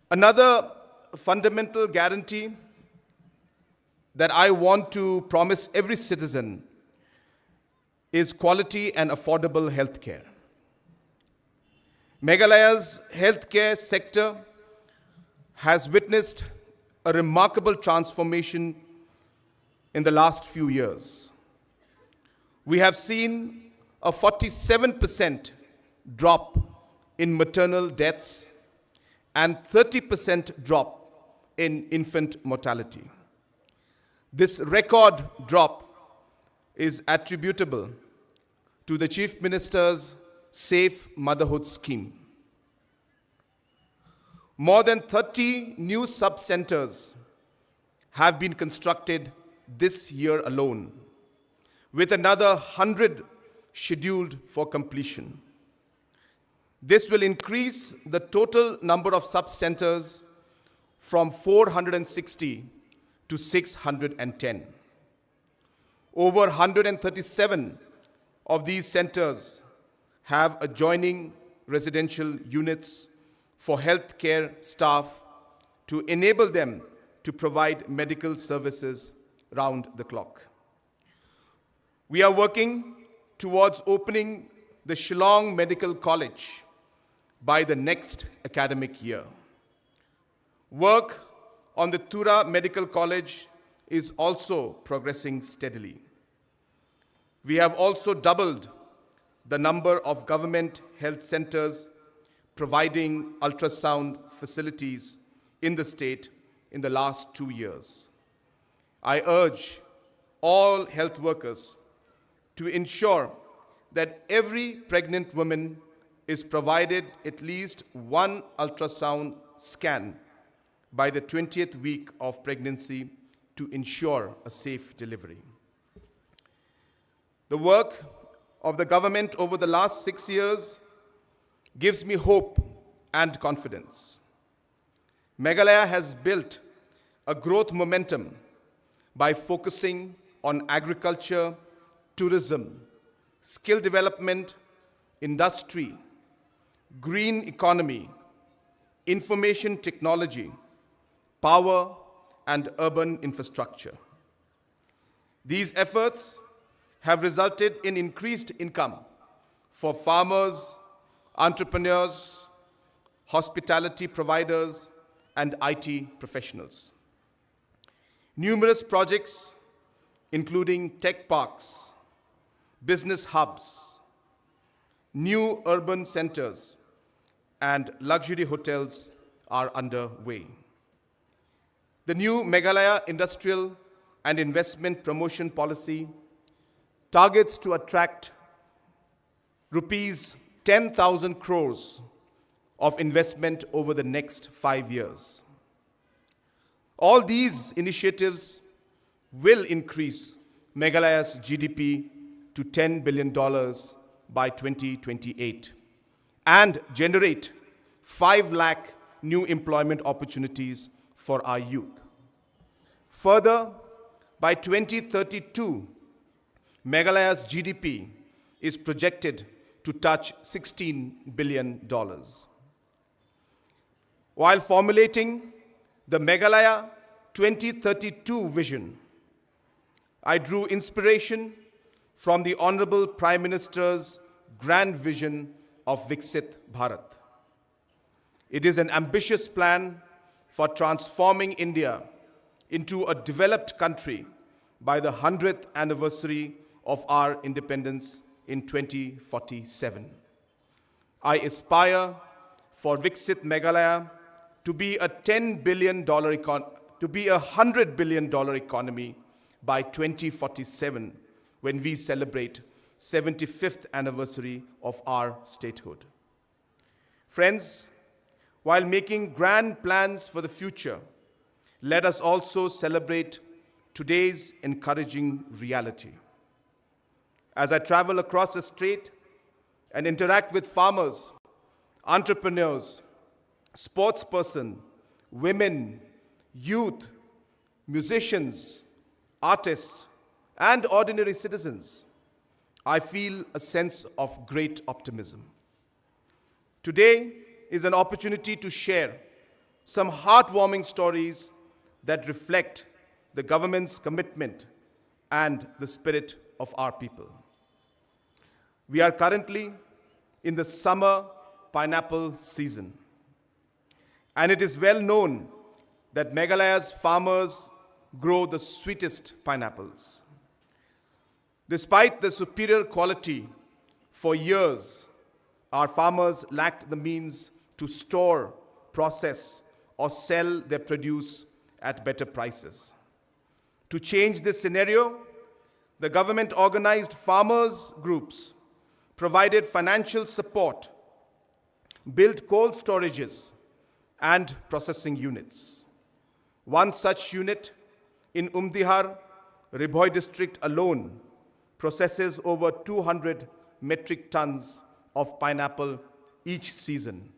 Another fundamental guarantee that I want to promise every citizen is quality and affordable healthcare. Meghalaya's healthcare sector has witnessed a remarkable transformation in the last few years. We have seen a 47% drop in maternal deaths and 30% drop in infant mortality. This record drop is attributable to the Chief Minister's Safe Motherhood Scheme. More than 30 new sub-centers have been constructed this year alone, with another 100 scheduled for completion. This will increase the total number of sub-centers from 460 to 610. Over 137 of these centers have adjoining residential units for healthcare staff to enable them to provide medical services round the clock. We are working towards opening the Shillong Medical College by the next academic year. Work on the Tura Medical College is also progressing steadily. We have also doubled the number of government health centers providing ultrasound facilities in the state in the last 2 years. I urge all health workers to ensure that every pregnant woman is provided at least one ultrasound scan by the 20th week of pregnancy to ensure a safe delivery. The work of the government over the last 6 years gives me hope and confidence. Meghalaya has built a growth momentum by focusing on agriculture, tourism, skill development, industry, green economy, information technology, power, and urban infrastructure. These efforts have resulted in increased income for farmers, entrepreneurs, hospitality providers, and IT professionals. Numerous projects, including tech parks, business hubs, new urban centers, and luxury hotels are underway. The new Meghalaya Industrial and Investment Promotion Policy targets to attract rupees 10,000 crores of investment over the next 5 years. All these initiatives will increase Meghalaya's GDP to $10 billion by 2028 and generate 5 lakh new employment opportunities for our youth. Further, by 2032, Meghalaya's GDP is projected to touch $16 billion. While formulating the Meghalaya 2032 vision, I drew inspiration from the Honorable Prime Minister's grand vision of Viksit Bharat. It is an ambitious plan for transforming India into a developed country by the 100th anniversary of our independence in 2047. I aspire for Viksit Meghalaya to be a $100 billion economy by 2047, when we celebrate 75th anniversary of our statehood. Friends, while making grand plans for the future, let us also celebrate today's encouraging reality. As I travel across the state and interact with farmers, entrepreneurs, sportspersons, women, youth, musicians, artists, and ordinary citizens, I feel a sense of great optimism. Today is an opportunity to share some heartwarming stories that reflect the government's commitment and the spirit of our people. We are currently in the summer pineapple season. And it is well known that Meghalaya's farmers grow the sweetest pineapples. Despite the superior quality, for years, our farmers lacked the means to store, process, or sell their produce at better prices. To change this scenario, the government organized farmers' groups, provided financial support, built cold storages, and processing units. One such unit in Umdihar, Ribhoi district alone, processes over 200 metric tons of pineapple each season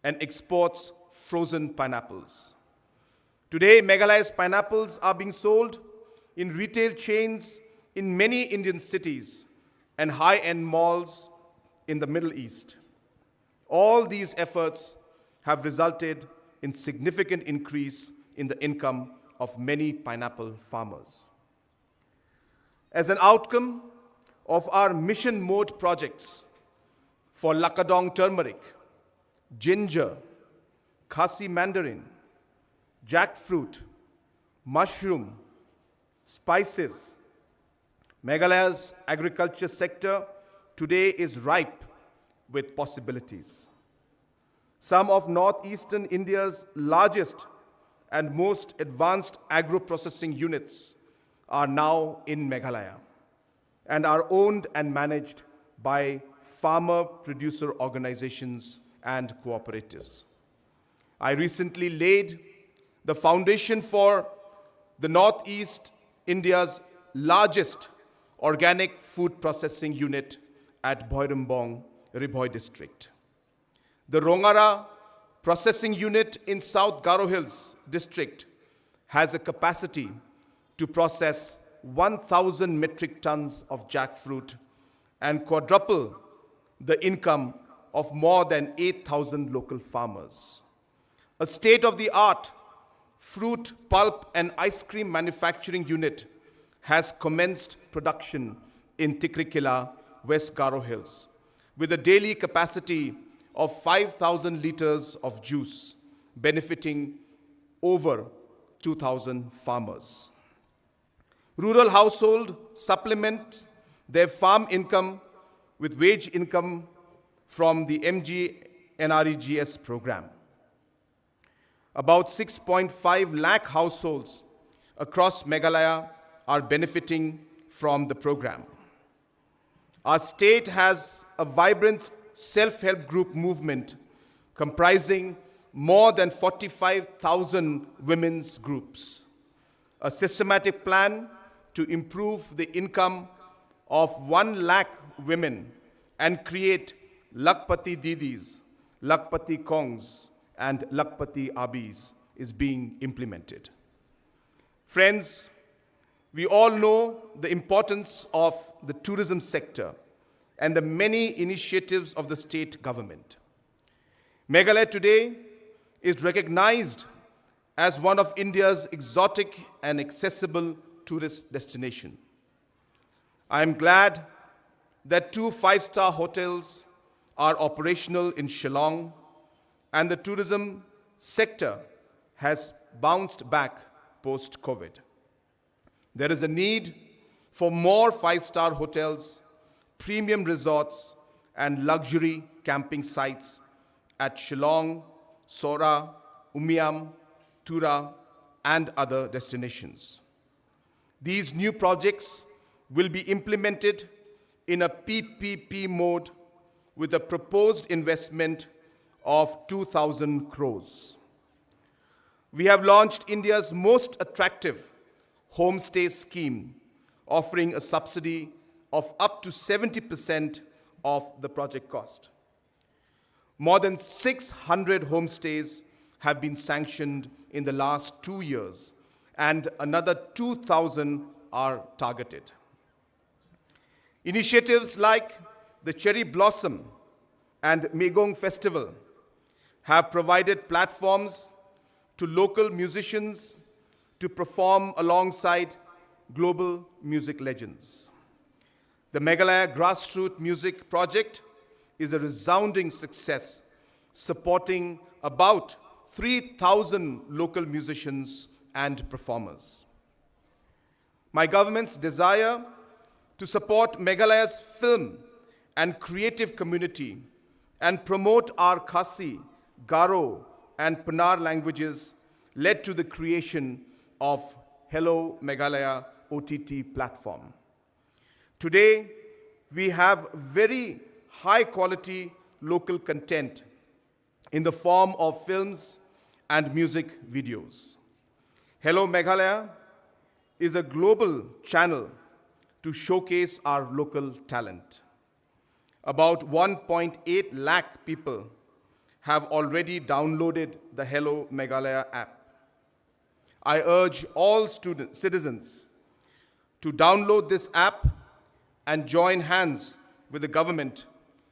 and exports frozen pineapples. Today, Meghalaya's pineapples are being sold in retail chains in many Indian cities and high-end malls in the Middle East. All these efforts have resulted in significant increase in the income of many pineapple farmers. As an outcome of our mission mode projects for Lakadong turmeric, ginger, Khasi mandarin, jackfruit, mushroom, spices, Meghalaya's agriculture sector today is ripe with possibilities. Some of northeastern India's largest and most advanced agro-processing units are now in Meghalaya and are owned and managed by farmer-producer organizations and cooperatives. I recently laid the foundation for the Northeast India's largest organic food processing unit at Bhoirambong, Ribhoi district. The Rongara processing unit in South Garo Hills district has a capacity to process 1,000 metric tons of jackfruit and quadruple the income of more than 8,000 local farmers. A state-of-the-art fruit, pulp, and ice cream manufacturing unit has commenced production in Tikrikila, West Garo Hills, with a daily capacity of 5,000 liters of juice, benefiting over 2,000 farmers. Rural household supplement their farm income with wage income from the MGNREGS program. About 6.5 lakh households across Meghalaya are benefiting from the program. Our state has a vibrant self-help group movement comprising more than 45,000 women's groups. A systematic plan to improve the income of 1 lakh women and create Lakpati Didis, Lakpati Kongs, and Lakpati Abis is being implemented. Friends, we all know the importance of the tourism sector and the many initiatives of the state government. Meghalaya today is recognized as one of India's exotic and accessible tourist destinations. I am glad that 2 5-star hotels are operational in Shillong, and the tourism sector has bounced back post-COVID. There is a need for more 5-star hotels, premium resorts, and luxury camping sites at Shillong, Sora, Umiam, Tura, and other destinations. These new projects will be implemented in a PPP mode with a proposed investment of 2,000 crores. We have launched India's most attractive homestay scheme, offering a subsidy of up to 70% of the project cost. More than 600 homestays have been sanctioned in the last 2 years, and another 2,000 are targeted. Initiatives like the Cherry Blossom and Megong Festival have provided platforms to local musicians to perform alongside global music legends. The Meghalaya Grassroots Music Project is a resounding success, supporting about 3,000 local musicians and performers. My government's desire to support Meghalaya's film and creative community and promote our Khasi, Garo, and Panar languages led to the creation of Hello Meghalaya OTT platform. Today, we have very high quality local content in the form of films and music videos. Hello Meghalaya is a global channel to showcase our local talent. About 1.8 lakh people have already downloaded the Hello Meghalaya app. I urge all citizens to download this app and join hands with the government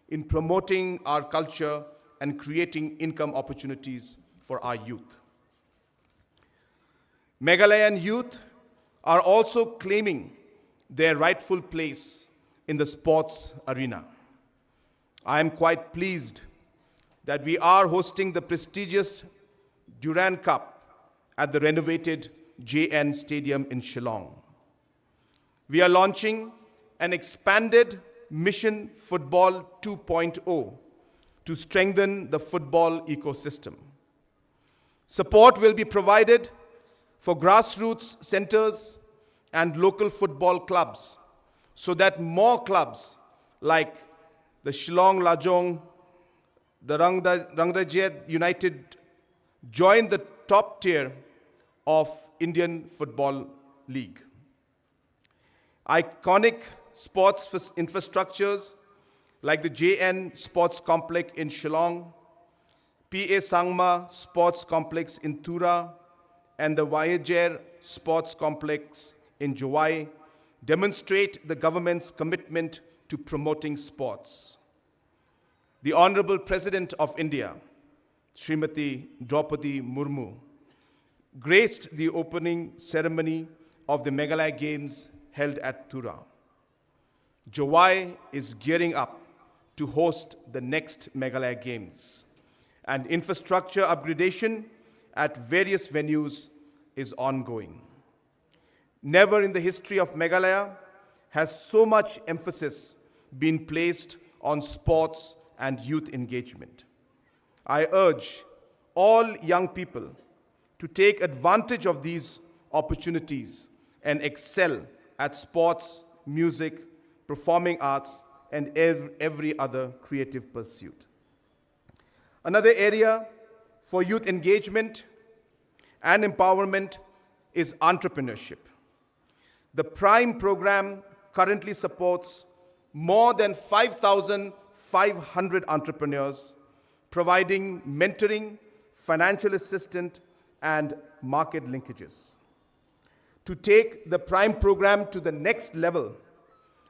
in promoting our culture and creating income opportunities for our youth. Meghalayan youth are also claiming their rightful place in the sports arena. I am quite pleased that we are hosting the prestigious Durand Cup at the renovated JN Stadium in Shillong. We are launching an expanded Mission Football 2.0 to strengthen the football ecosystem. Support will be provided for grassroots centers and local football clubs so that more clubs like the Shillong Lajong, the Rangdajet United join the top tier of Indian Football League. Iconic sports infrastructures like the JN Sports Complex in Shillong, PA Sangma Sports Complex in Tura, and the Wayajer Sports Complex in Jowai demonstrate the government's commitment to promoting sports. The Honorable President of India, Srimati Draupadi Murmu, graced the opening ceremony of the Meghalaya Games held at Tura. Jowai is gearing up to host the next Meghalaya Games, and infrastructure upgradation at various venues is ongoing. Never in the history of Meghalaya has so much emphasis been placed on sports and youth engagement. I urge all young people to take advantage of these opportunities and excel at sports, music, performing arts, and every other creative pursuit. Another area for youth engagement and empowerment is entrepreneurship. The Prime program currently supports more than 5,500 entrepreneurs, providing mentoring, financial assistance, and market linkages. To take the Prime program to the next level,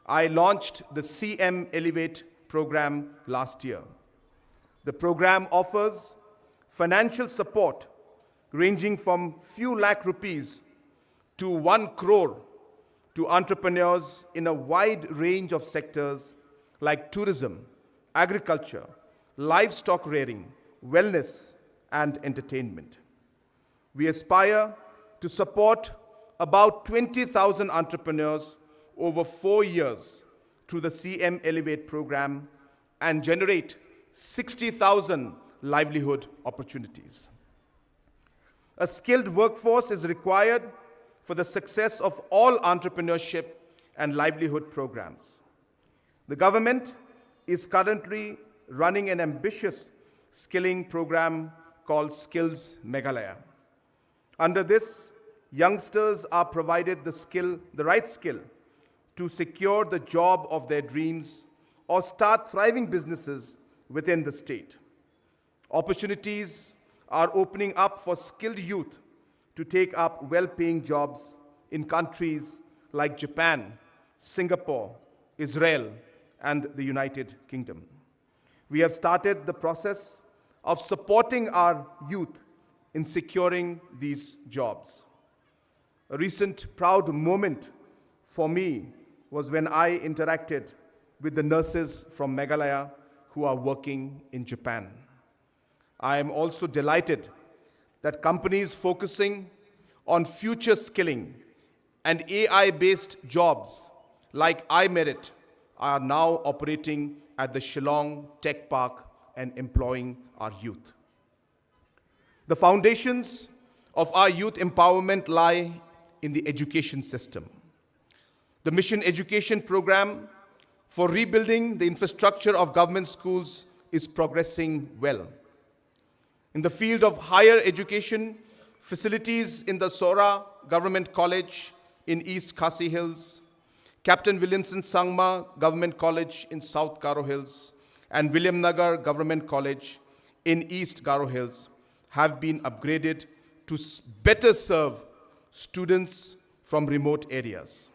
I launched the CM Elevate program last year. The program offers financial support ranging from few lakh rupees to 1 crore to entrepreneurs in a wide range of sectors like tourism, agriculture, livestock rearing, wellness, and entertainment. We aspire to support about 20,000 entrepreneurs over 4 years through the CM Elevate program and generate 60,000 livelihood opportunities. A skilled workforce is required for the success of all entrepreneurship and livelihood programs. The government is currently running an ambitious skilling program called Skills Meghalaya. Under this, youngsters are provided the right skill to secure the job of their dreams or start thriving businesses within the state. Opportunities are opening up for skilled youth to take up well-paying jobs in countries like Japan, Singapore, Israel, and the United Kingdom. We have started the process of supporting our youth in securing these jobs. A recent proud moment for me was when I interacted with the nurses from Meghalaya who are working in Japan. I am also delighted that companies focusing on future skilling and AI-based jobs like iMerit are now operating at the Shillong Tech Park and employing our youth. The foundations of our youth empowerment lie in the education system. The Mission Education Program for rebuilding the infrastructure of government schools is progressing well. In the field of higher education, facilities in the Sora Government College in East Khasi Hills, Captain Williamson Sangma Government College in South Garo Hills, and William Nagar Government College in East Garo Hills have been upgraded to better serve students from remote areas.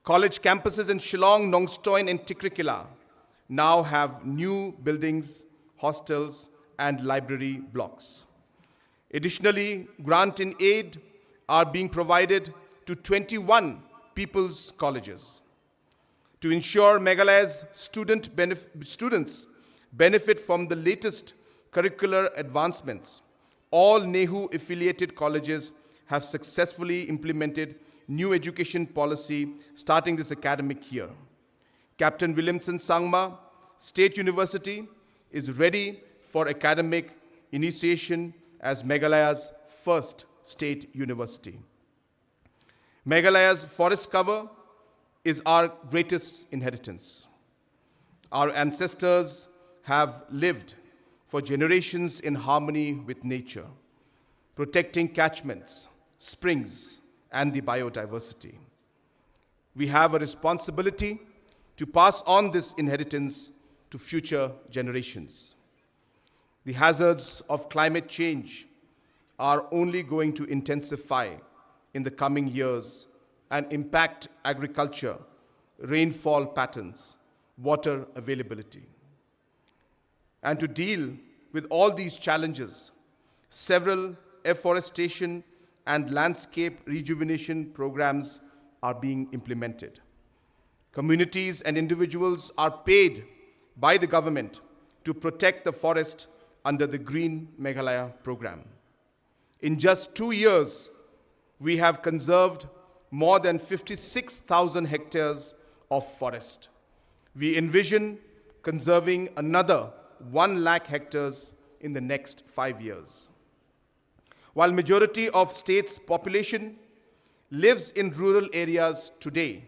College campuses in Shillong, Nongstoin, and Tikrikila now have new buildings, hostels, and library blocks. Additionally, grant and aid are being provided to 21 people's colleges. To ensure Meghalaya's students benefit from the latest curricular advancements, all NEHU-affiliated colleges have successfully implemented new education policy starting this academic year. Captain Williamson Sangma State University is ready for academic initiation as Meghalaya's first state university. Meghalaya's forest cover is our greatest inheritance. Our ancestors have lived for generations in harmony with nature, protecting catchments, springs, and the biodiversity. We have a responsibility to pass on this inheritance to future generations. The hazards of climate change are only going to intensify in the coming years and impact agriculture, rainfall patterns, water availability. And to deal with all these challenges, several afforestation and landscape rejuvenation programs are being implemented. Communities and individuals are paid by the government to protect the forest under the Green Meghalaya program. In just 2 years, we have conserved more than 56,000 hectares of forest. We envision conserving another 1 lakh hectares in the next 5 years. While majority of state's population lives in rural areas today,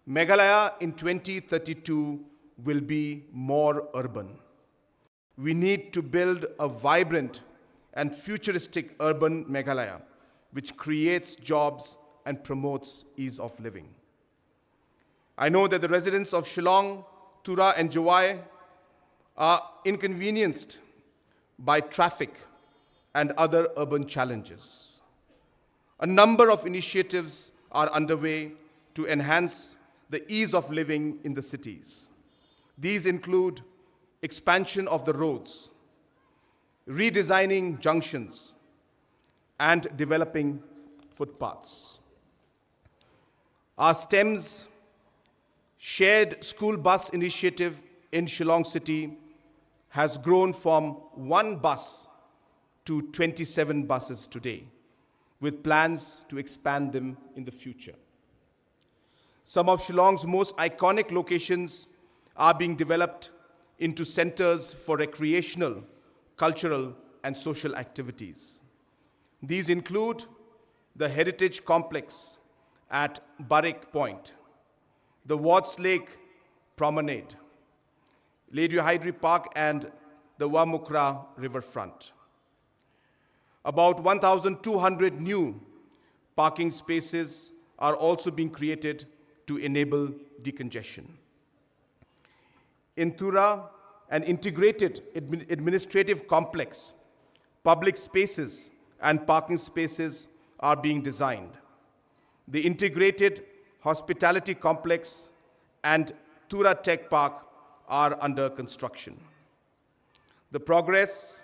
Meghalaya in 2032 will be more urban. We need to build a vibrant and futuristic urban Meghalaya, which creates jobs and promotes ease of living. I know that the residents of Shillong, Tura, and Jawai are inconvenienced by traffic and other urban challenges. A number of initiatives are underway to enhance the ease of living in the cities. These include expansion of the roads, redesigning junctions, and developing footpaths. Our STEM's shared school bus initiative in Shillong City has grown from 1 bus to 27 buses today, with plans to expand them in the future. Some of Shillong's most iconic locations are being developed into centers for recreational, cultural, and social activities. These include the Heritage Complex at Barik Point, the Wards Lake Promenade, Lady Hydri Park, and the Wamukra Riverfront. About 1,200 new parking spaces are also being created to enable decongestion. In Tura, an integrated administrative complex, public spaces and parking spaces are being designed. The integrated hospitality complex and Tura Tech Park are under construction. The progress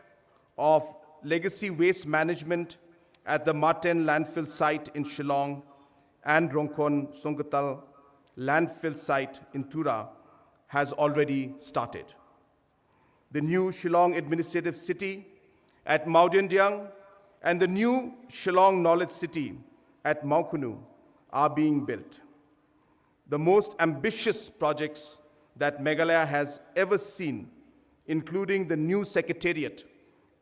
of legacy waste management at the Marten landfill site in Shillong and Rongkon Songkatal landfill site in Tura has already started. The new Shillong administrative city at Maudyandiang and the new Shillong Knowledge City at Maukunu are being built. The most ambitious projects that Meghalaya has ever seen, including the new Secretariat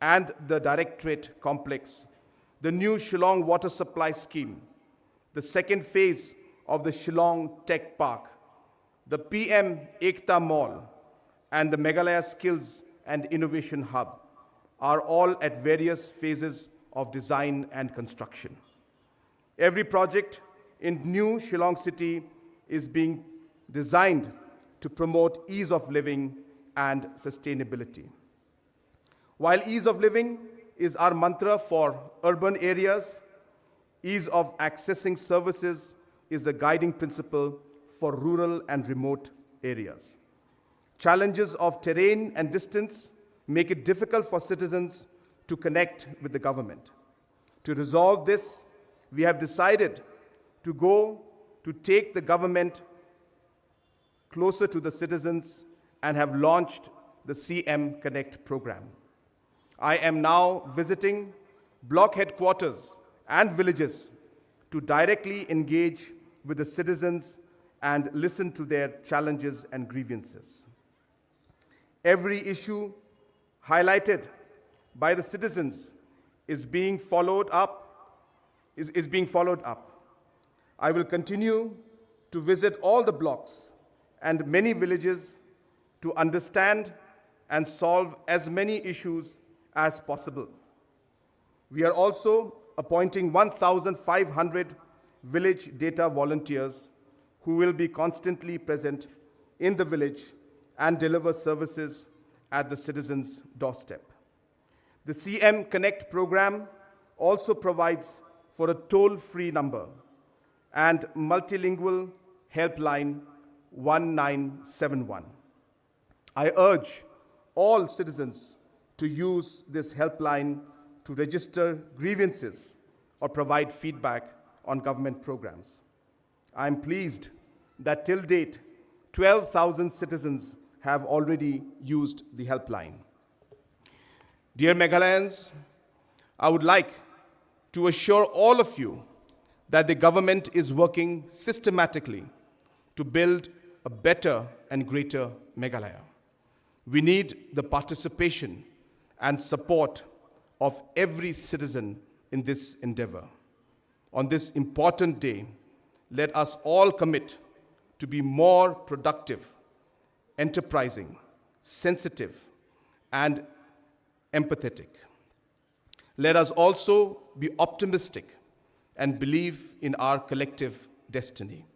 and the Directorate Complex, the new Shillong Water Supply Scheme, the second phase of the Shillong Tech Park, the PM Ekta Mall, and the Meghalaya Skills and Innovation Hub are all at various phases of design and construction. Every project in new Shillong City is being designed to promote ease of living and sustainability. While ease of living is our mantra for urban areas, ease of accessing services is a guiding principle for rural and remote areas. Challenges of terrain and distance make it difficult for citizens to connect with the government. To resolve this, we have decided to take the government closer to the citizens and have launched the CM Connect program. I am now visiting block headquarters and villages to directly engage with the citizens and listen to their challenges and grievances. Every issue highlighted by the citizens is being followed up. I will continue to visit all the blocks and many villages to understand and solve as many issues as possible. We are also appointing 1,500 village data volunteers who will be constantly present in the village and deliver services at the citizens' doorstep. The CM Connect program also provides for a toll-free number and multilingual helpline 1971. I urge all citizens to use this helpline to register grievances or provide feedback on government programs. I am pleased that till date, 12,000 citizens have already used the helpline. Dear Meghalayans, I would like to assure all of you that the government is working systematically to build a better and greater Meghalaya. We need the participation and support of every citizen in this endeavor. On this important day, let us all commit to be more productive, enterprising, sensitive, and empathetic. Let us also be optimistic and believe in our collective destiny,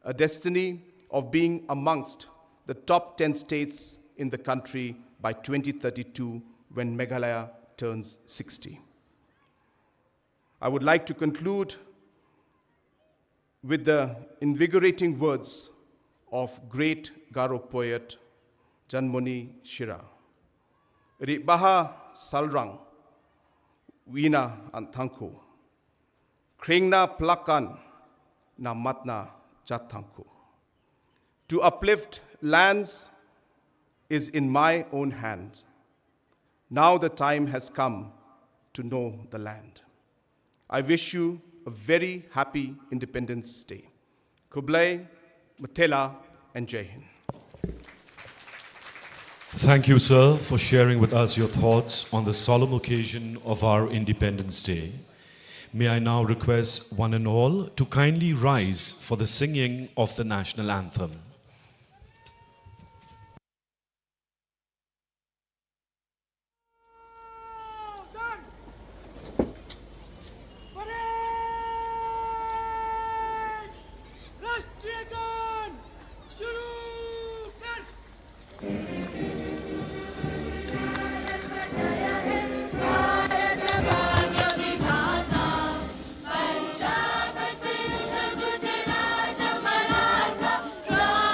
a destiny of being amongst the top 10 states in the country by 2032 when Meghalaya turns 60. I would like to conclude with the invigorating words of great Garo poet Janmoni Shira. Ribaha salrang, wina antangku, kringna plakan na matna jatangku. To uplift lands is in my own hand. Now the time has come to know the land. I wish you a very happy Independence Day. Kublai, Mathela, and Jai Hind. Thank you, sir, for sharing with us your thoughts on the solemn occasion of our Independence Day. May I now request one and all to kindly rise for the singing of the national anthem. Jai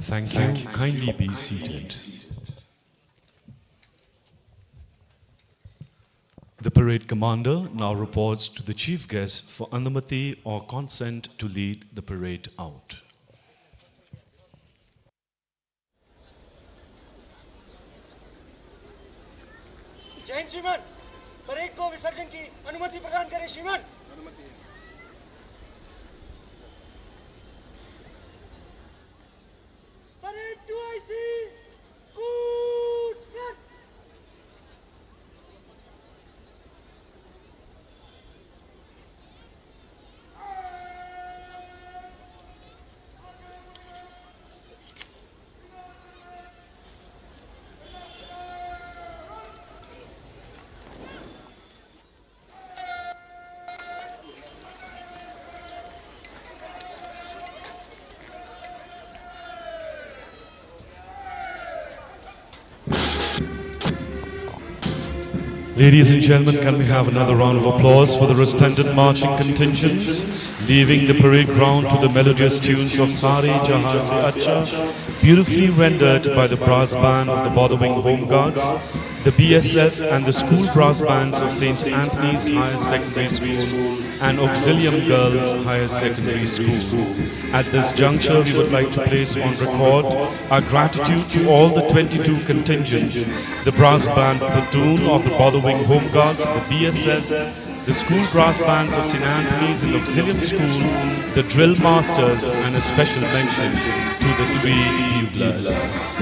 Thank you. Kindly be seated. The parade commander now reports to the chief guest for anumati or consent to lead the parade out. जय हिंद श्रीमान, parade को विसर्जन की अनुमति प्रदान करें श्रीमान। Parade 2IC Cooch run. Ladies and gentlemen, can we have another round of applause for the resplendent marching contingents leaving the parade ground to the melodious tunes of Sare Jahan Se Acha, beautifully rendered by the brass band of the Border Wing Home Guards, the BSF and the school brass bands of St. Anthony's Higher Secondary School and Auxilium Girls Higher Secondary School. At this juncture, we would like to place on record our gratitude to all the 22 contingents, the brass band platoon of the Border Wing Home Guards, the BSF, the school brass bands of St. Anthony's and Auxilium School, the drill masters, and a special mention to the 3 buglers.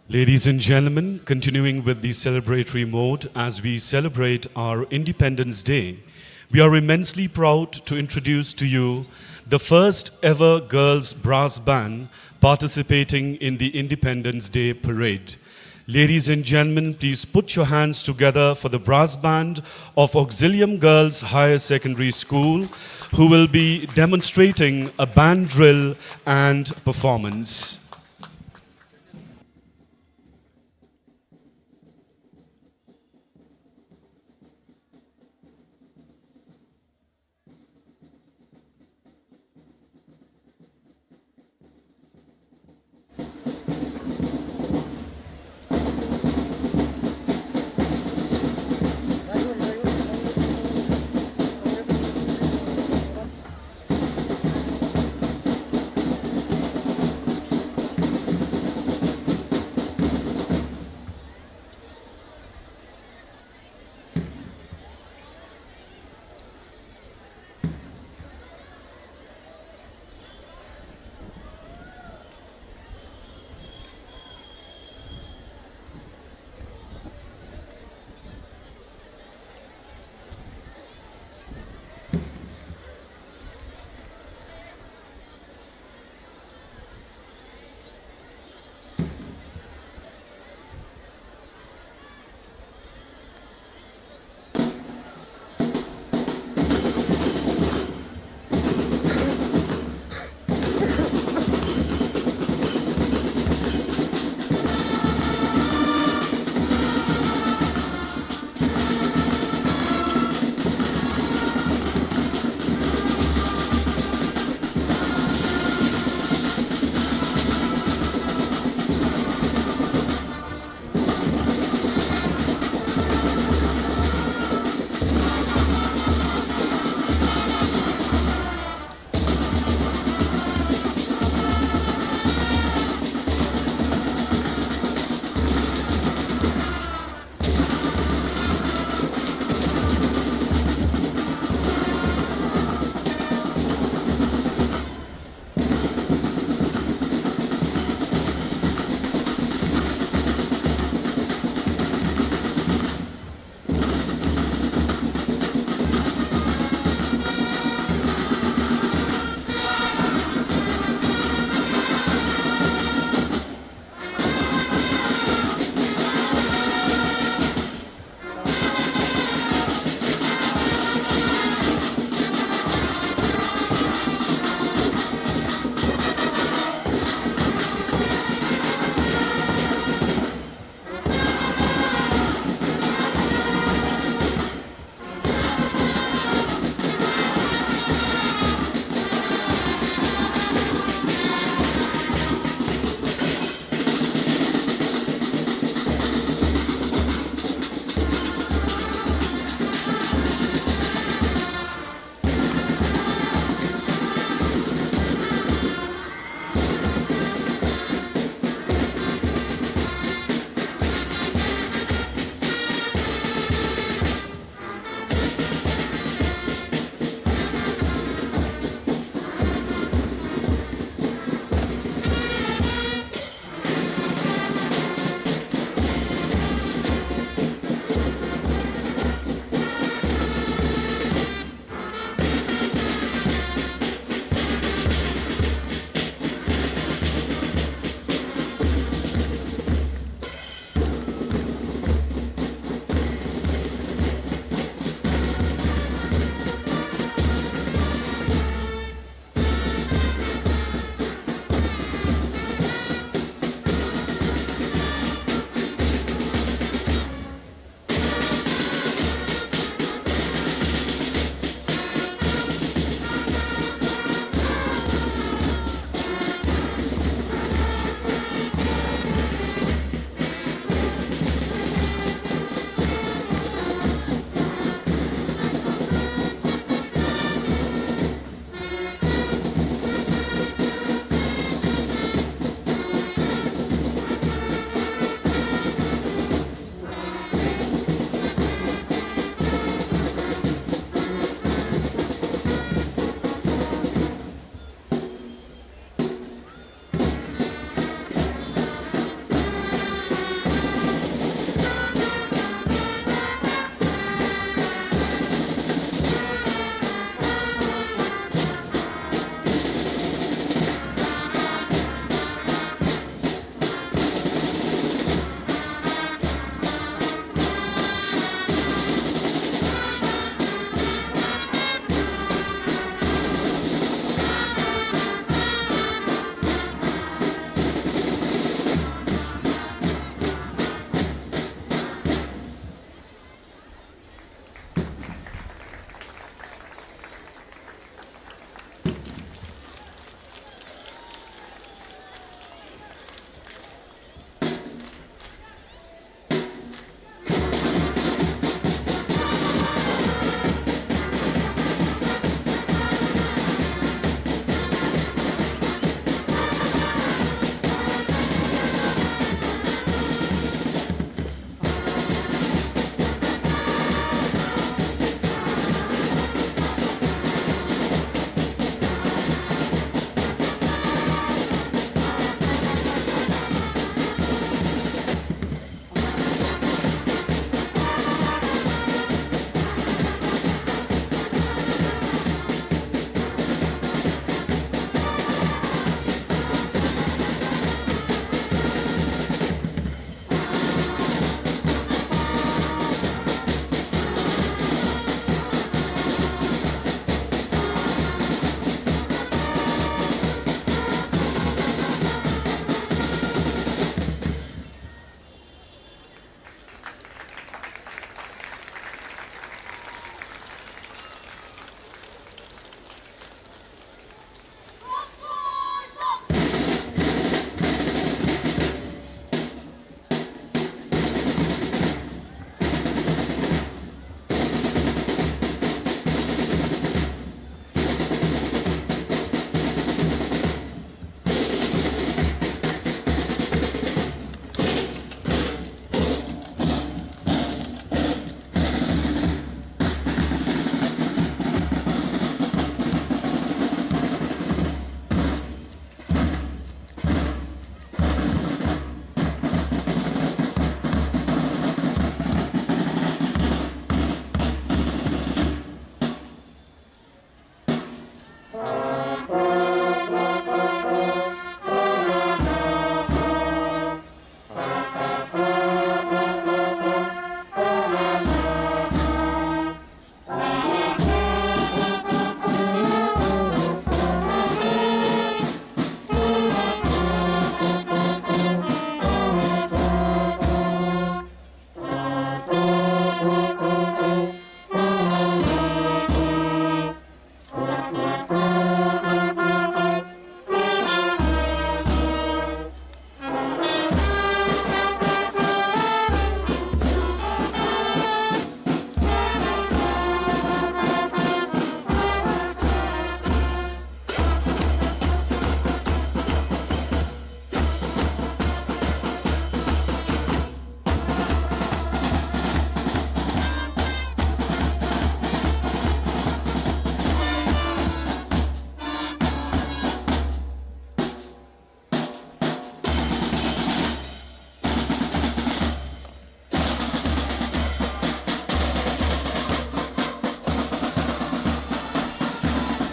Ladies and gentlemen, continuing with the celebratory mode as we celebrate our Independence Day, we are immensely proud to introduce to you the first ever girls brass band participating in the Independence Day parade. Ladies and gentlemen, please put your hands together for the brass band of Auxilium Girls Higher Secondary School, who will be demonstrating a band drill and performance.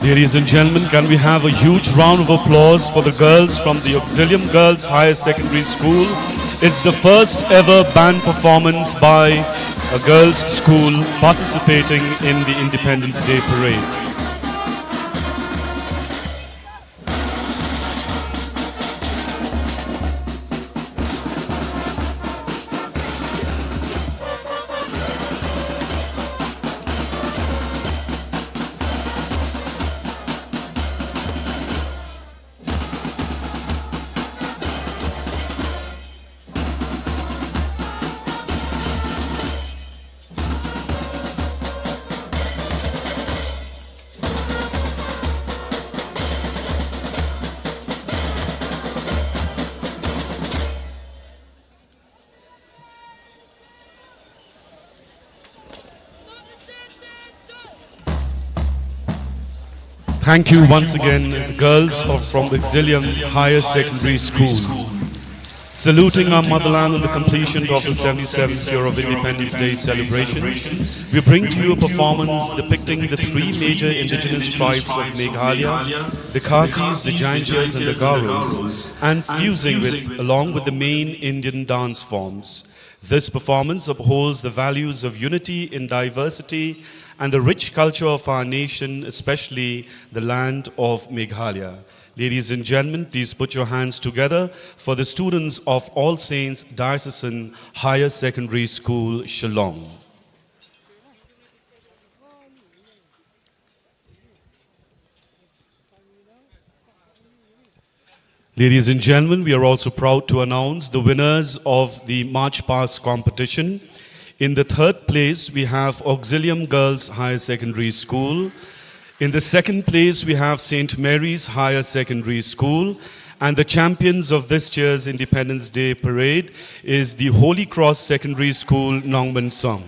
Ladies and gentlemen, can we have a huge round of applause for the girls from the Auxilium Girls Higher Secondary School? It's the first ever band performance by a girls' school participating in the Independence Day Parade. Thank you once again, girls from Auxilium Higher Secondary School. Saluting our motherland on the completion of the 77th year of Independence Day celebrations, we bring to you a performance depicting the three major indigenous tribes of Meghalaya, the Khasis, the Jaintias and the Garos, and fusing along with the main Indian dance forms. This performance upholds the values of unity in diversity and the rich culture of our nation, especially the land of Meghalaya. Ladies and gentlemen, please put your hands together for the students of All Saints Diocesan Higher Secondary School, Shillong. Ladies and gentlemen, we are also proud to announce the winners of the March Past competition. In the third place, we have Auxilium Girls Higher Secondary School. In the second place, we have St. Mary's Higher Secondary School. And the champions of this year's Independence Day Parade is the Holy Cross Secondary School, Nongman Song.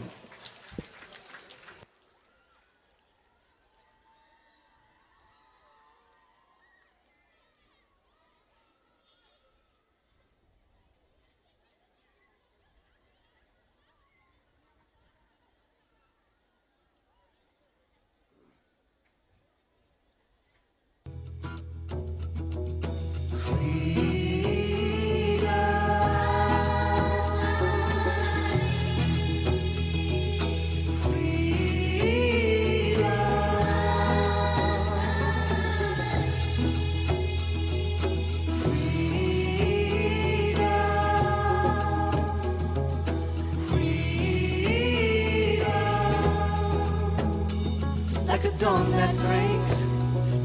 Like a dawn that breaks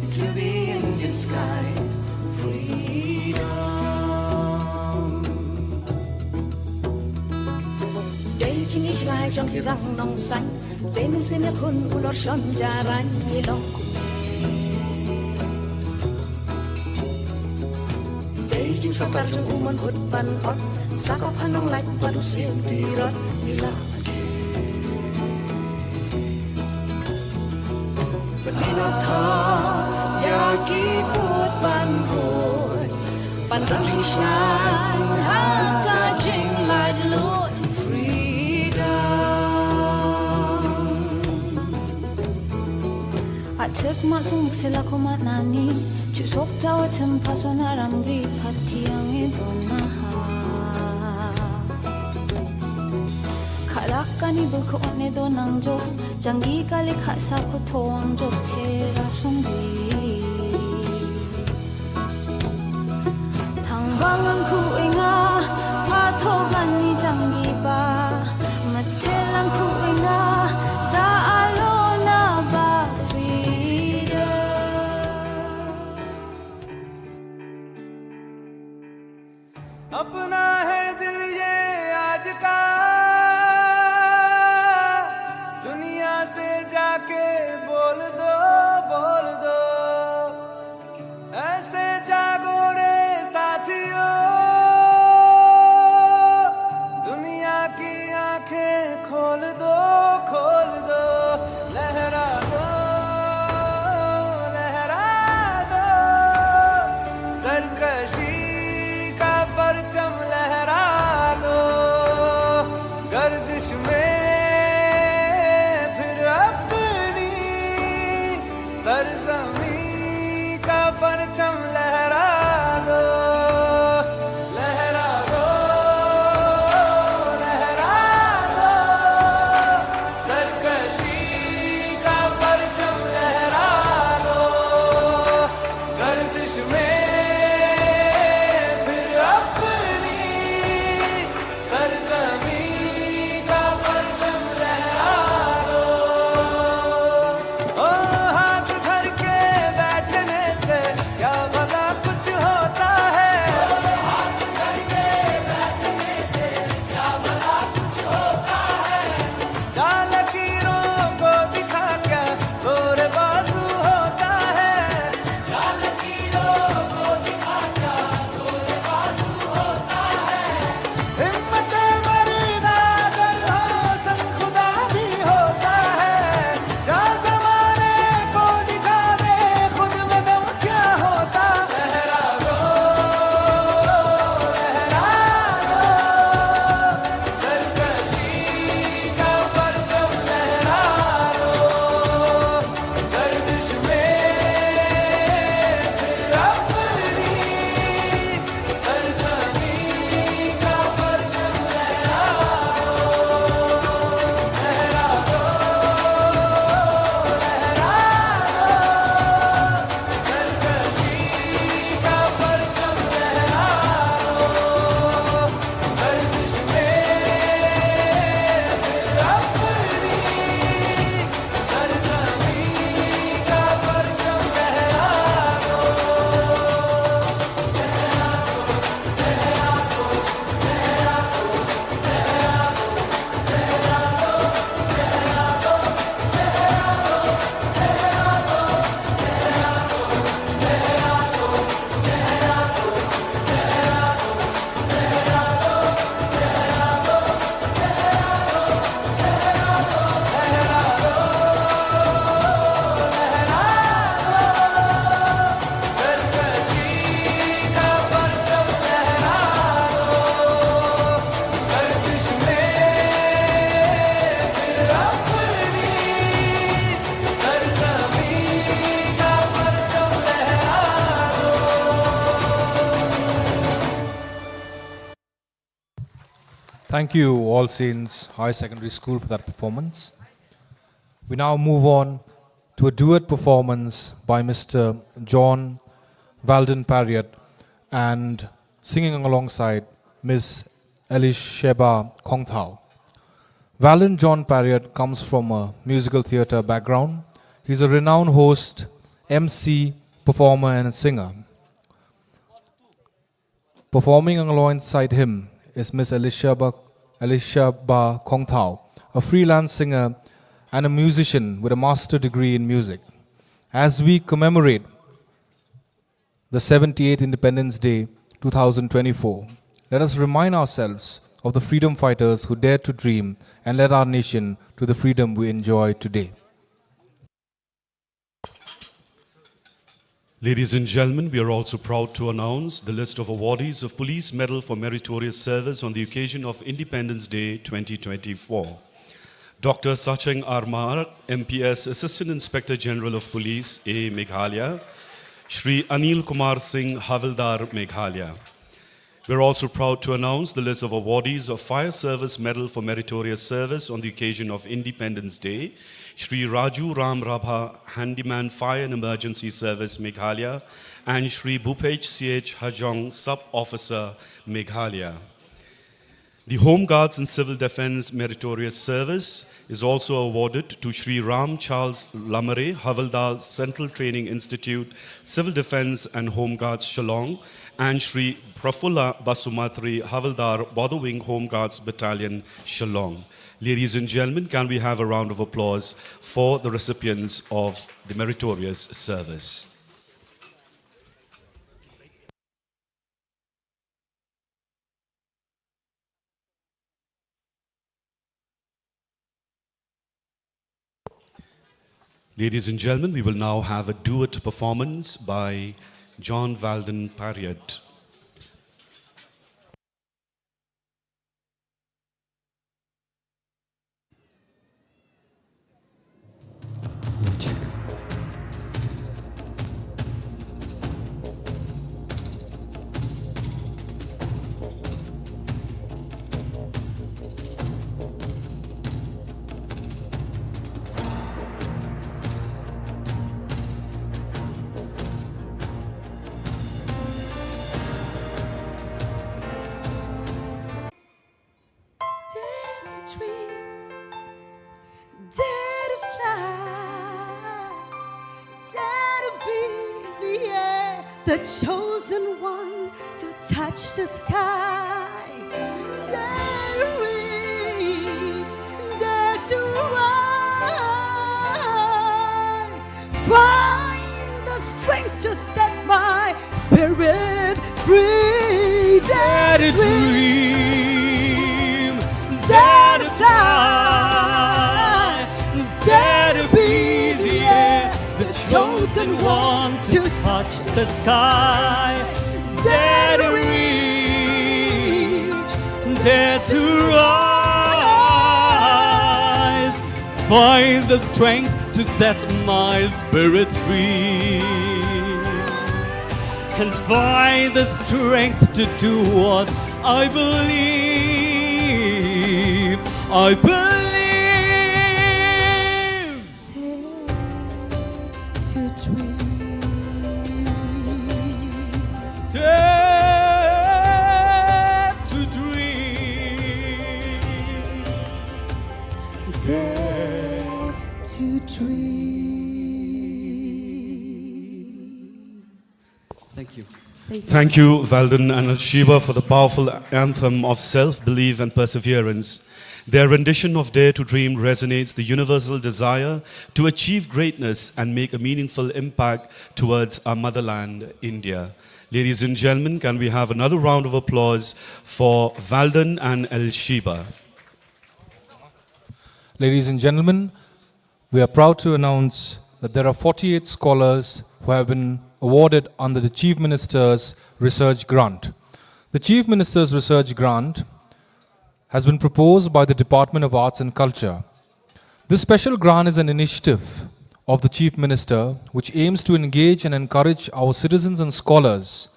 into the Indian sky, freedom. Đây chính ý trai trong khi răng nòng xanh, để mình xem nhắc hôn u lót son trà ranh như lòng của mình. Đây chính sắc tar trong u môn hút ban ot, sắc áp hanong lạnh và đủ xiêm tùy rót như là Yaki put ban roy, ban rang shine, haka jing light Lord freedom. I took my tung sila kumat nani, chu sok tawa tempa sonaram ri pati ang idona. Karakani bulko one do nang jo, jangi kali khasa ko thoang jo chera sungri. Thangwangang ku inga, pathogan ni jangi ba, matelang ku inga, da alona ba freedom. अपना है दिल ये आज का, दुनिया से जाके बोल दो, बोल दो, ऐसे जागो रे साथियों, दुनिया की आंखें खोल दो, खोल दो, लहरा दो, लहरा दो, सरकशी का परचम लहरा दो, गर्दिश में फिर अपनी Thank you, All Saints High Secondary School, for that performance. We now move on to a duet performance by Mr. John Valden Parriott and singing alongside Miss Elisheba Kongthao. Valden John Parriott comes from a musical theatre background. He's a renowned host, MC, performer and singer. Performing alongside him is Miss Elisheba Kongthao, a freelance singer and a musician with a master degree in music. As we commemorate the 78th Independence Day 2024, let us remind ourselves of the freedom fighters who dared to dream and led our nation to the freedom we enjoy today. Ladies and gentlemen, we are also proud to announce the list of awardees of Police Medal for Meritorious Service on the occasion of Independence Day 2024. Dr. Sacheng Armar, MPS Assistant Inspector General of Police, A. Meghalaya. Shri Anil Kumar Singh, Havildar, Meghalaya. We are also proud to announce the list of awardees of Fire Service Medal for Meritorious Service on the occasion of Independence Day. Shri Raju Ram Rabha, Handyman Fire and Emergency Service, Meghalaya, and Shri Bhupej CH Hajong, Sub-Officer, Meghalaya. The Home Guards and Civil Defense Meritorious Service is also awarded to Shri Ram Charles Lamare, Havildar Central Training Institute, Civil Defense and Home Guards, Shillong, and Shri Prafulla Basumatri, Havildar, Border Wing Home Guards Battalion, Shillong. Ladies and gentlemen, can we have a round of applause for the recipients of the meritorious service? Ladies and gentlemen, we will now have a duet performance by John Valden Parriott. Dare to fly, dare to be the air, the chosen one to touch the sky. Dare to reach, dare to rise. Find the strength to set my spirit free. Dare to dream, dare to fly. Dare to be the air, the chosen one to touch the sky. Dare to reach, dare to rise. Find the strength to set my spirits free. And find the strength to do what I believe. I believe. Dare to dream. Dare to dream. Thank you. Thank you, Valden and Elisheba, for the powerful anthem of self-belief and perseverance. Their rendition of Dare to Dream resonates the universal desire to achieve greatness and make a meaningful impact towards our motherland, India. Ladies and gentlemen, can we have another round of applause for Valden and Elisheba? Ladies and gentlemen, we are proud to announce that there are 48 scholars who have been awarded under the Chief Minister's Research Grant. The Chief Minister's Research Grant has been proposed by the Department of Arts and Culture. This special grant is an initiative of the Chief Minister which aims to engage and encourage our citizens and scholars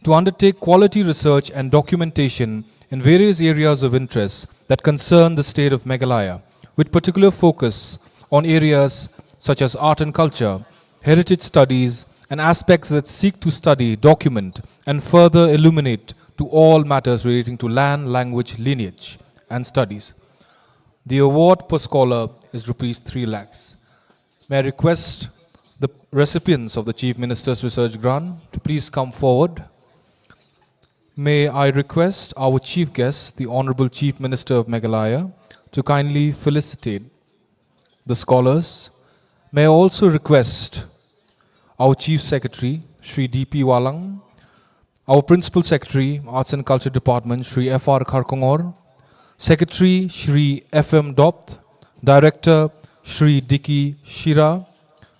to undertake quality research and documentation in various areas of interest that concern the state of Meghalaya, with particular focus on areas such as art and culture, heritage studies, and aspects that seek to study, document, and further illuminate to all matters relating to land, language, lineage, and studies. The award per scholar is rupees 3 lakhs. May I request the recipients of the Chief Minister's Research Grant to please come forward. May I request our chief guest, the Honorable Chief Minister of Meghalaya, to kindly felicitate the scholars. May I also request our Chief Secretary, Shri D.P. Walang, our Principal Secretary, Arts and Culture Department, Shri F.R. Kharkongor, Secretary, Shri F.M. Dopt, Director, Shri Dicky Shira,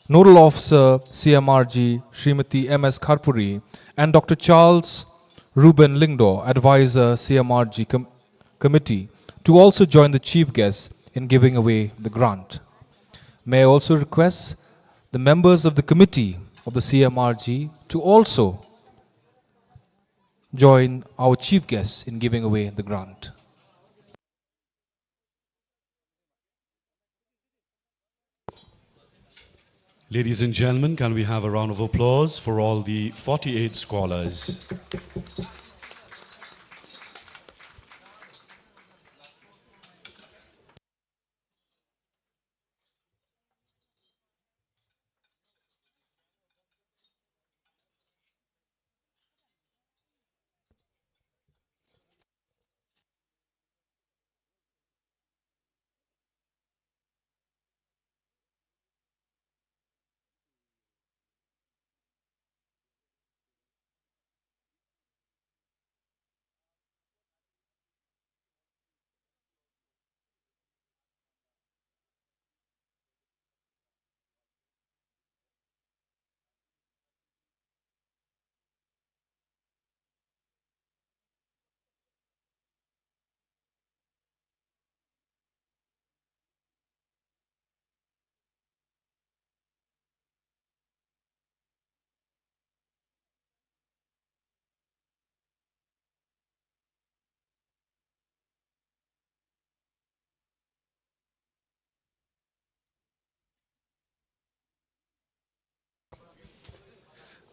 Nodal Officer, CMRG, Srimati M.S. Kharpuri, and Dr. Charles Ruben Lingdo, Advisor, CMRG Committee, to also join the chief guests in giving away the grant. May I also request the members of the committee of the CMRG to also join our chief guests in giving away the grant. Ladies and gentlemen, can we have a round of applause for all the 48 scholars?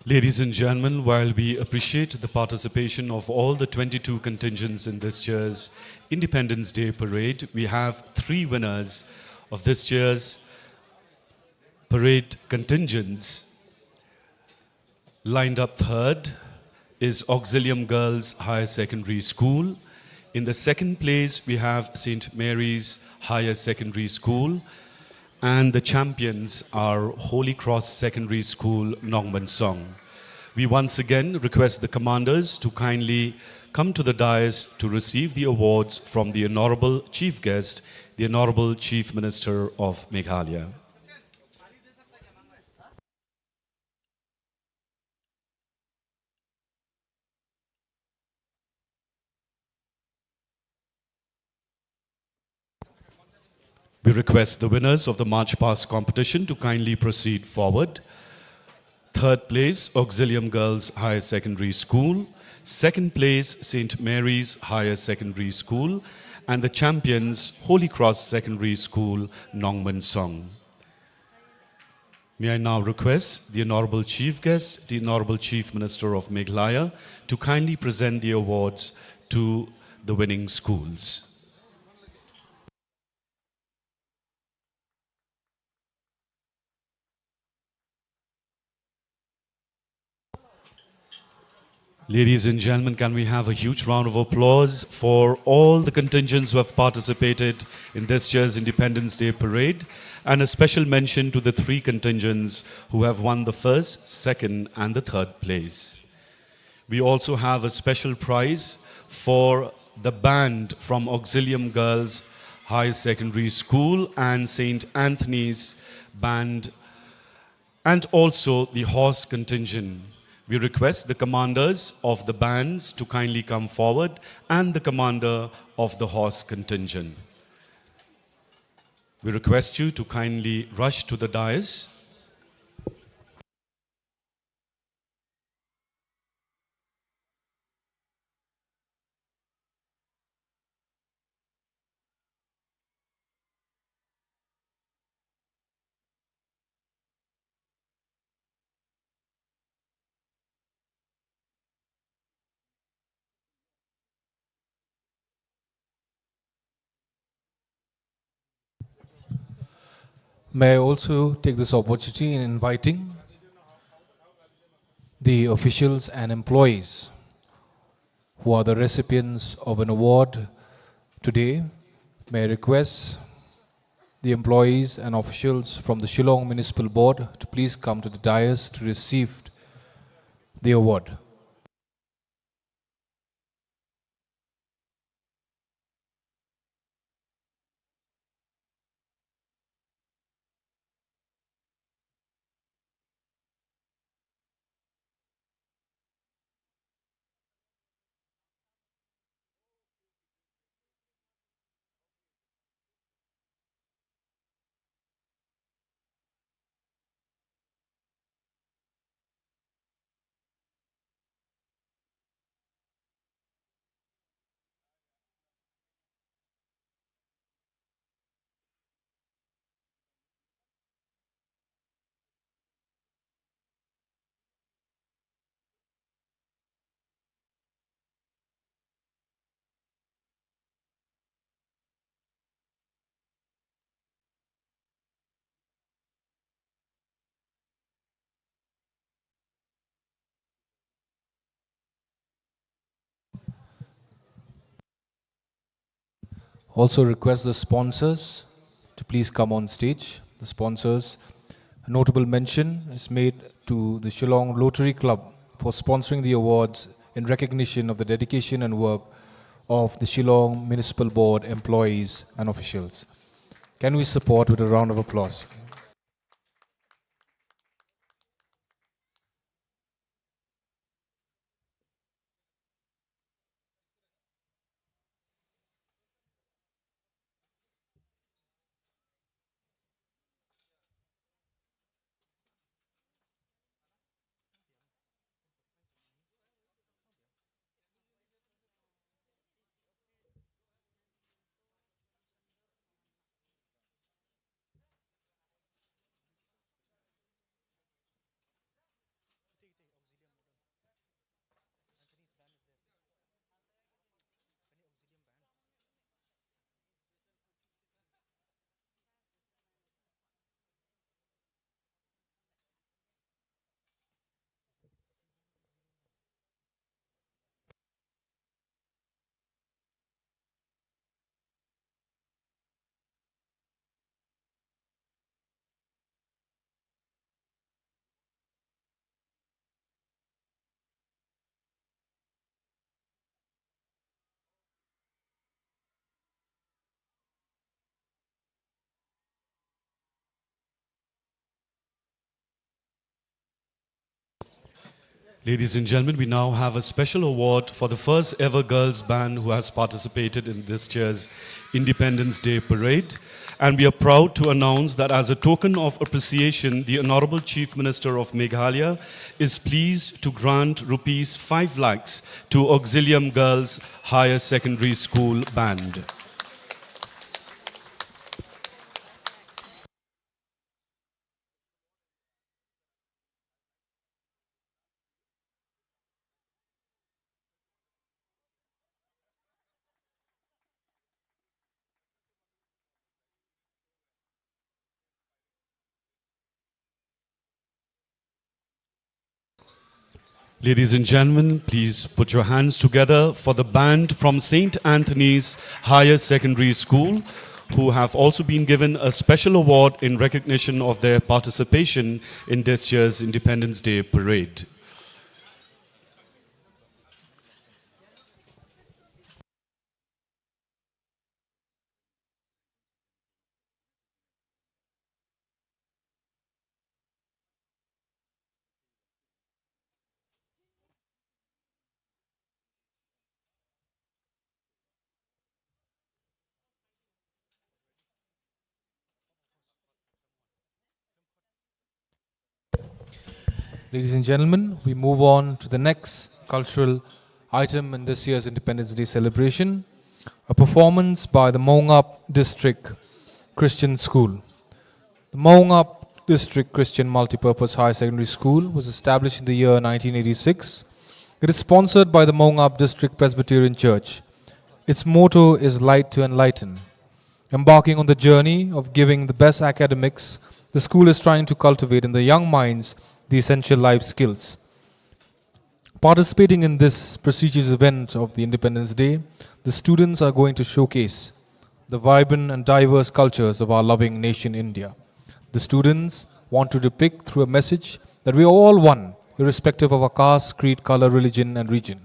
Ladies and gentlemen, while we appreciate the participation of all the 22 contingents in this year's Independence Day Parade, we have 3 winners of this year's parade contingents. Lined up third is Auxilium Girls Higher Secondary School. In the second place, we have St. Mary's Higher Secondary School. And the champions are Holy Cross Secondary School, Nongman Song. We once again request the commanders to kindly come to the dais to receive the awards from the Honorable Chief Guest, the Honorable Chief Minister of Meghalaya. We request the winners of the March Past competition to kindly proceed forward. Third place, Auxilium Girls Higher Secondary School. Second place, St. Mary's Higher Secondary School. And the champions, Holy Cross Secondary School, Nongman Song. May I now request the Honorable Chief Guest, the Honorable Chief Minister of Meghalaya, to kindly present the awards to the winning schools. Ladies and gentlemen, can we have a huge round of applause for all the contingents who have participated in this year's Independence Day Parade, and a special mention to the 3 contingents who have won the first, second, and the third place. We also have a special prize for the band from Auxilium Girls High Secondary School and St. Anthony's Band, and also the horse contingent. We request the commanders of the bands to kindly come forward and the commander of the horse contingent. We request you to kindly rush to the dais. May I also take this opportunity in inviting the officials and employees who are the recipients of an award today. May I request the employees and officials from the Shillong Municipal Board to please come to the dais to receive the award. Also request the sponsors to please come on stage. The sponsors, a notable mention is made to the Shillong Rotary Club for sponsoring the awards in recognition of the dedication and work of the Shillong Municipal Board employees and officials. Can we support with a round of applause? Ladies and gentlemen, we now have a special award for the first ever girls band who has participated in this year's Independence Day Parade. And we are proud to announce that as a token of appreciation, the Honorable Chief Minister of Meghalaya is pleased to grant rupees 5 lakhs to Auxilium Girls Higher Secondary School Band. Ladies and gentlemen, please put your hands together for the band from St. Anthony's Higher Secondary School, who have also been given a special award in recognition of their participation in this year's Independence Day Parade. Ladies and gentlemen, we move on to the next cultural item in this year's Independence Day celebration, a performance by the Maungap District Christian School. The Maungap District Christian Multipurpose Higher Secondary School was established in the year 1986. It is sponsored by the Maungap District Presbyterian Church. Its motto is Light to Enlighten. Embarking on the journey of giving the best academics, the school is trying to cultivate in the young minds the essential life skills. Participating in this prestigious event of the Independence Day, the students are going to showcase the vibrant and diverse cultures of our loving nation, India. The students want to depict through a message that we are all one, irrespective of our caste, creed, color, religion, and region.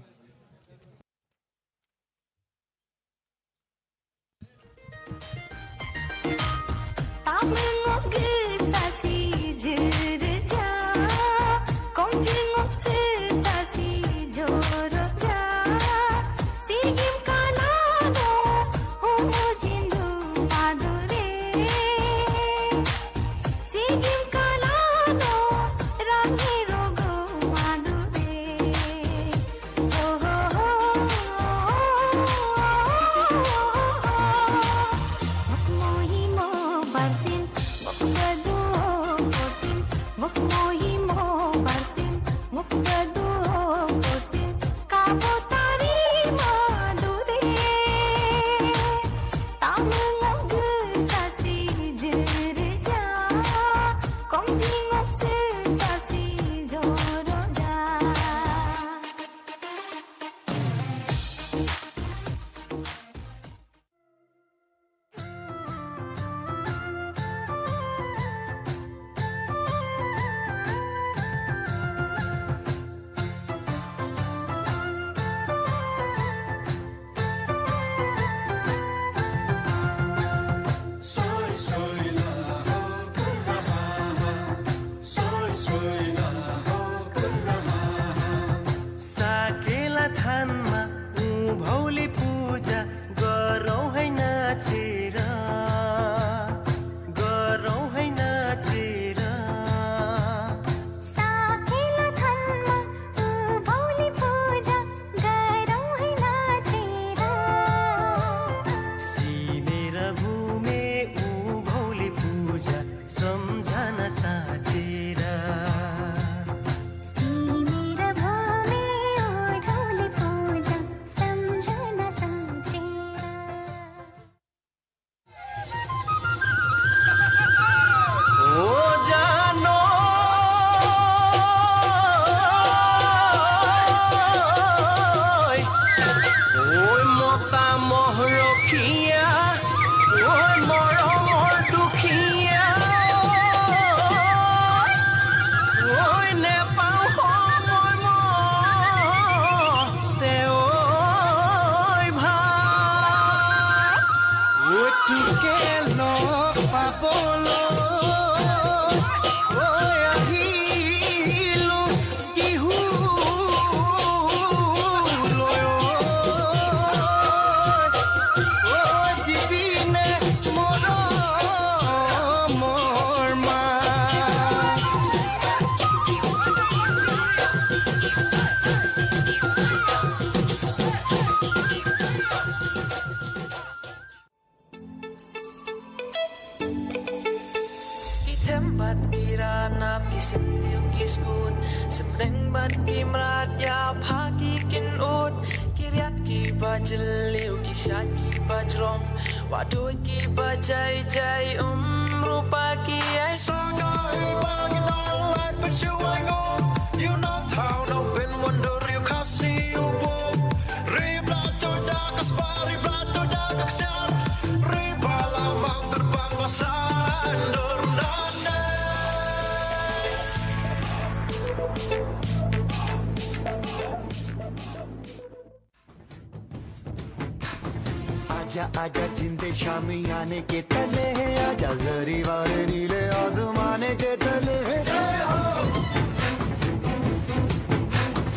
आजा आजा जिंदे शामी आने के तले है आजा जरी वाले नीले आसमाने के तले है जय हो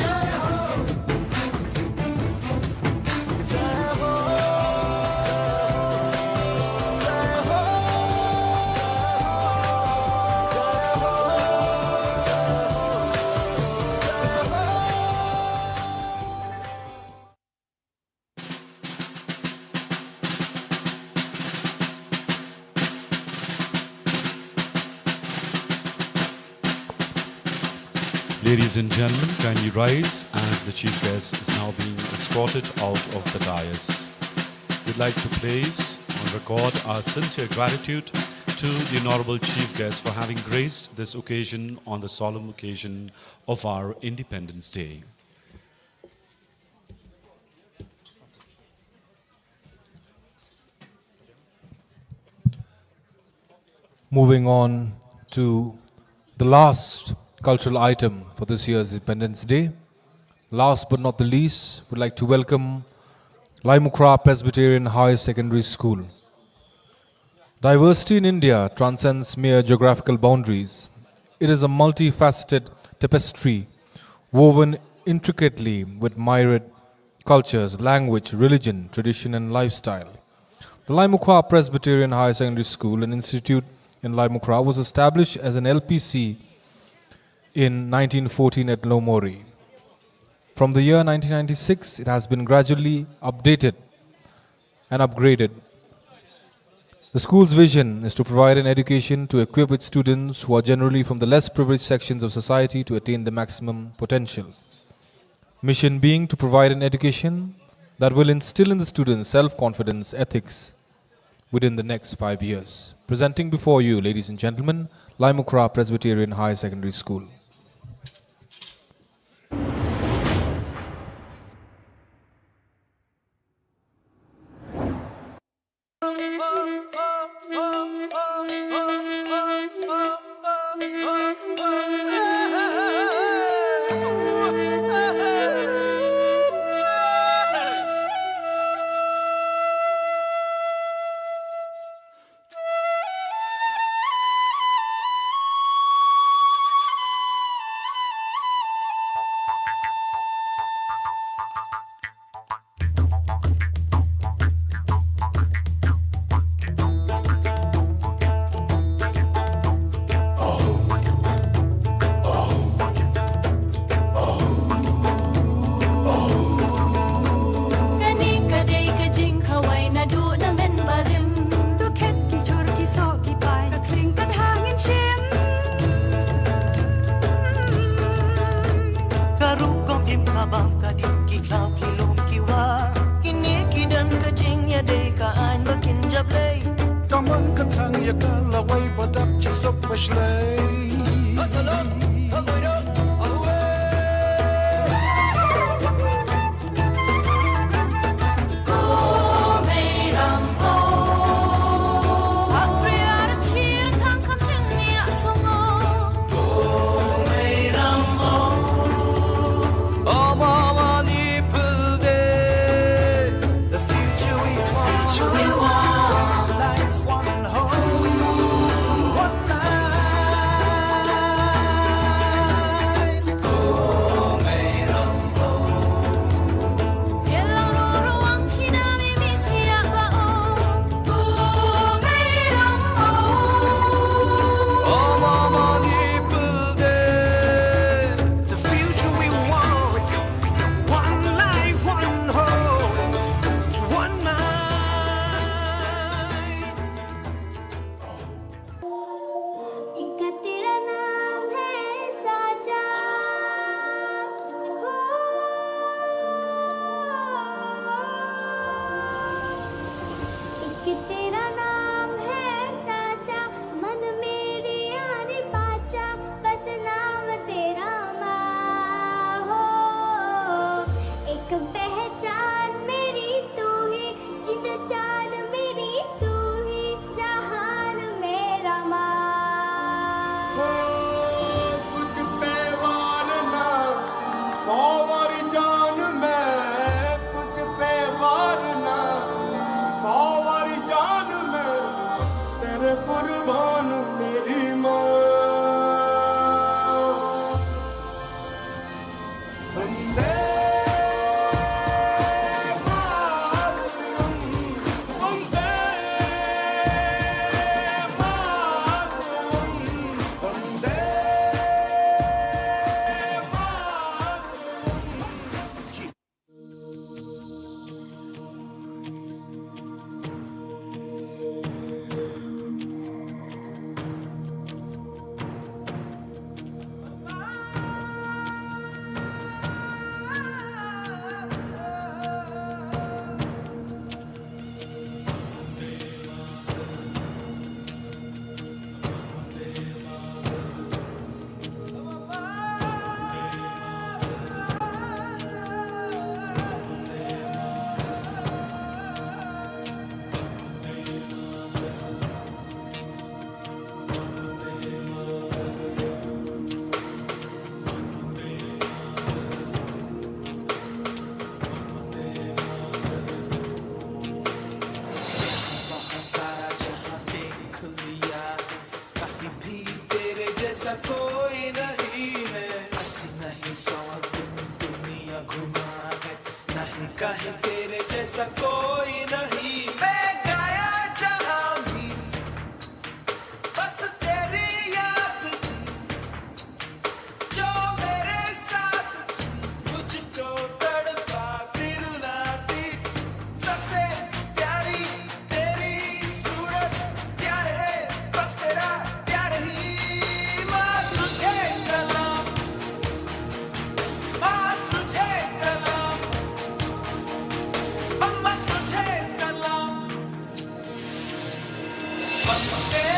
जय हो जय हो जय हो Ladies and gentlemen, kindly rise as the chief guest is now being escorted out of the dais. We'd like to place and record our sincere gratitude to the Honorable Chief Guest for having graced this occasion on the solemn occasion of our Independence Day. Moving on to the last cultural item for this year's Independence Day. Last but not the least, we'd like to welcome Laimukra Presbyterian High Secondary School. Diversity in India transcends mere geographical boundaries. It is a multifaceted tapestry woven intricately with myriad cultures, language, religion, tradition, and lifestyle. The Laimukra Presbyterian High Secondary School, an institute in Laimukra, was established as an LPC in 1914 at Lomori. From the year 1996, it has been gradually updated and upgraded. The school's vision is to provide an education to equip its students who are generally from the less privileged sections of society to attain the maximum potential. Mission being to provide an education that will instill in the students self-confidence, ethics within the next 5 years. Presenting before you, ladies and gentlemen, Laimukra Presbyterian High Secondary School. जैसा कोई नहीं है 80 नहीं 100 दिन दुनिया घुमा है नहीं कहीं तेरे जैसा कोई नहीं मैं गाया जहां भी बस तेरी याद थी जो मेरे साथ थी मुझको तड़पाती रुलाती सबसे प्यारी तेरी सूरत प्यार है बस तेरा प्यार ही माँ तुझे सलाम माँ तुझे सलाम अम्मा तुझे सलाम Vande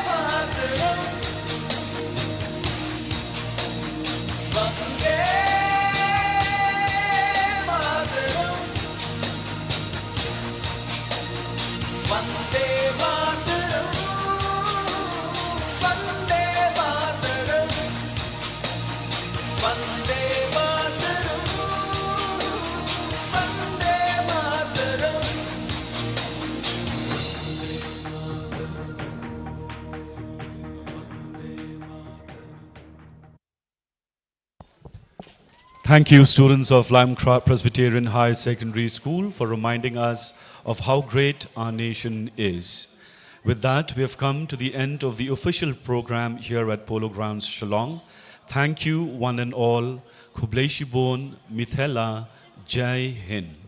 Mataram Vande Mataram Vande Mataram Vande Mataram Vande Mataram Vande Mataram Thank you, students of Limecraft Presbyterian High Secondary School, for reminding us of how great our nation is. With that, we have come to the end of the official program here at Polo Grounds, Shillong. Thank you, one and all. Kublai Shibon, Mithela, Jai Hind.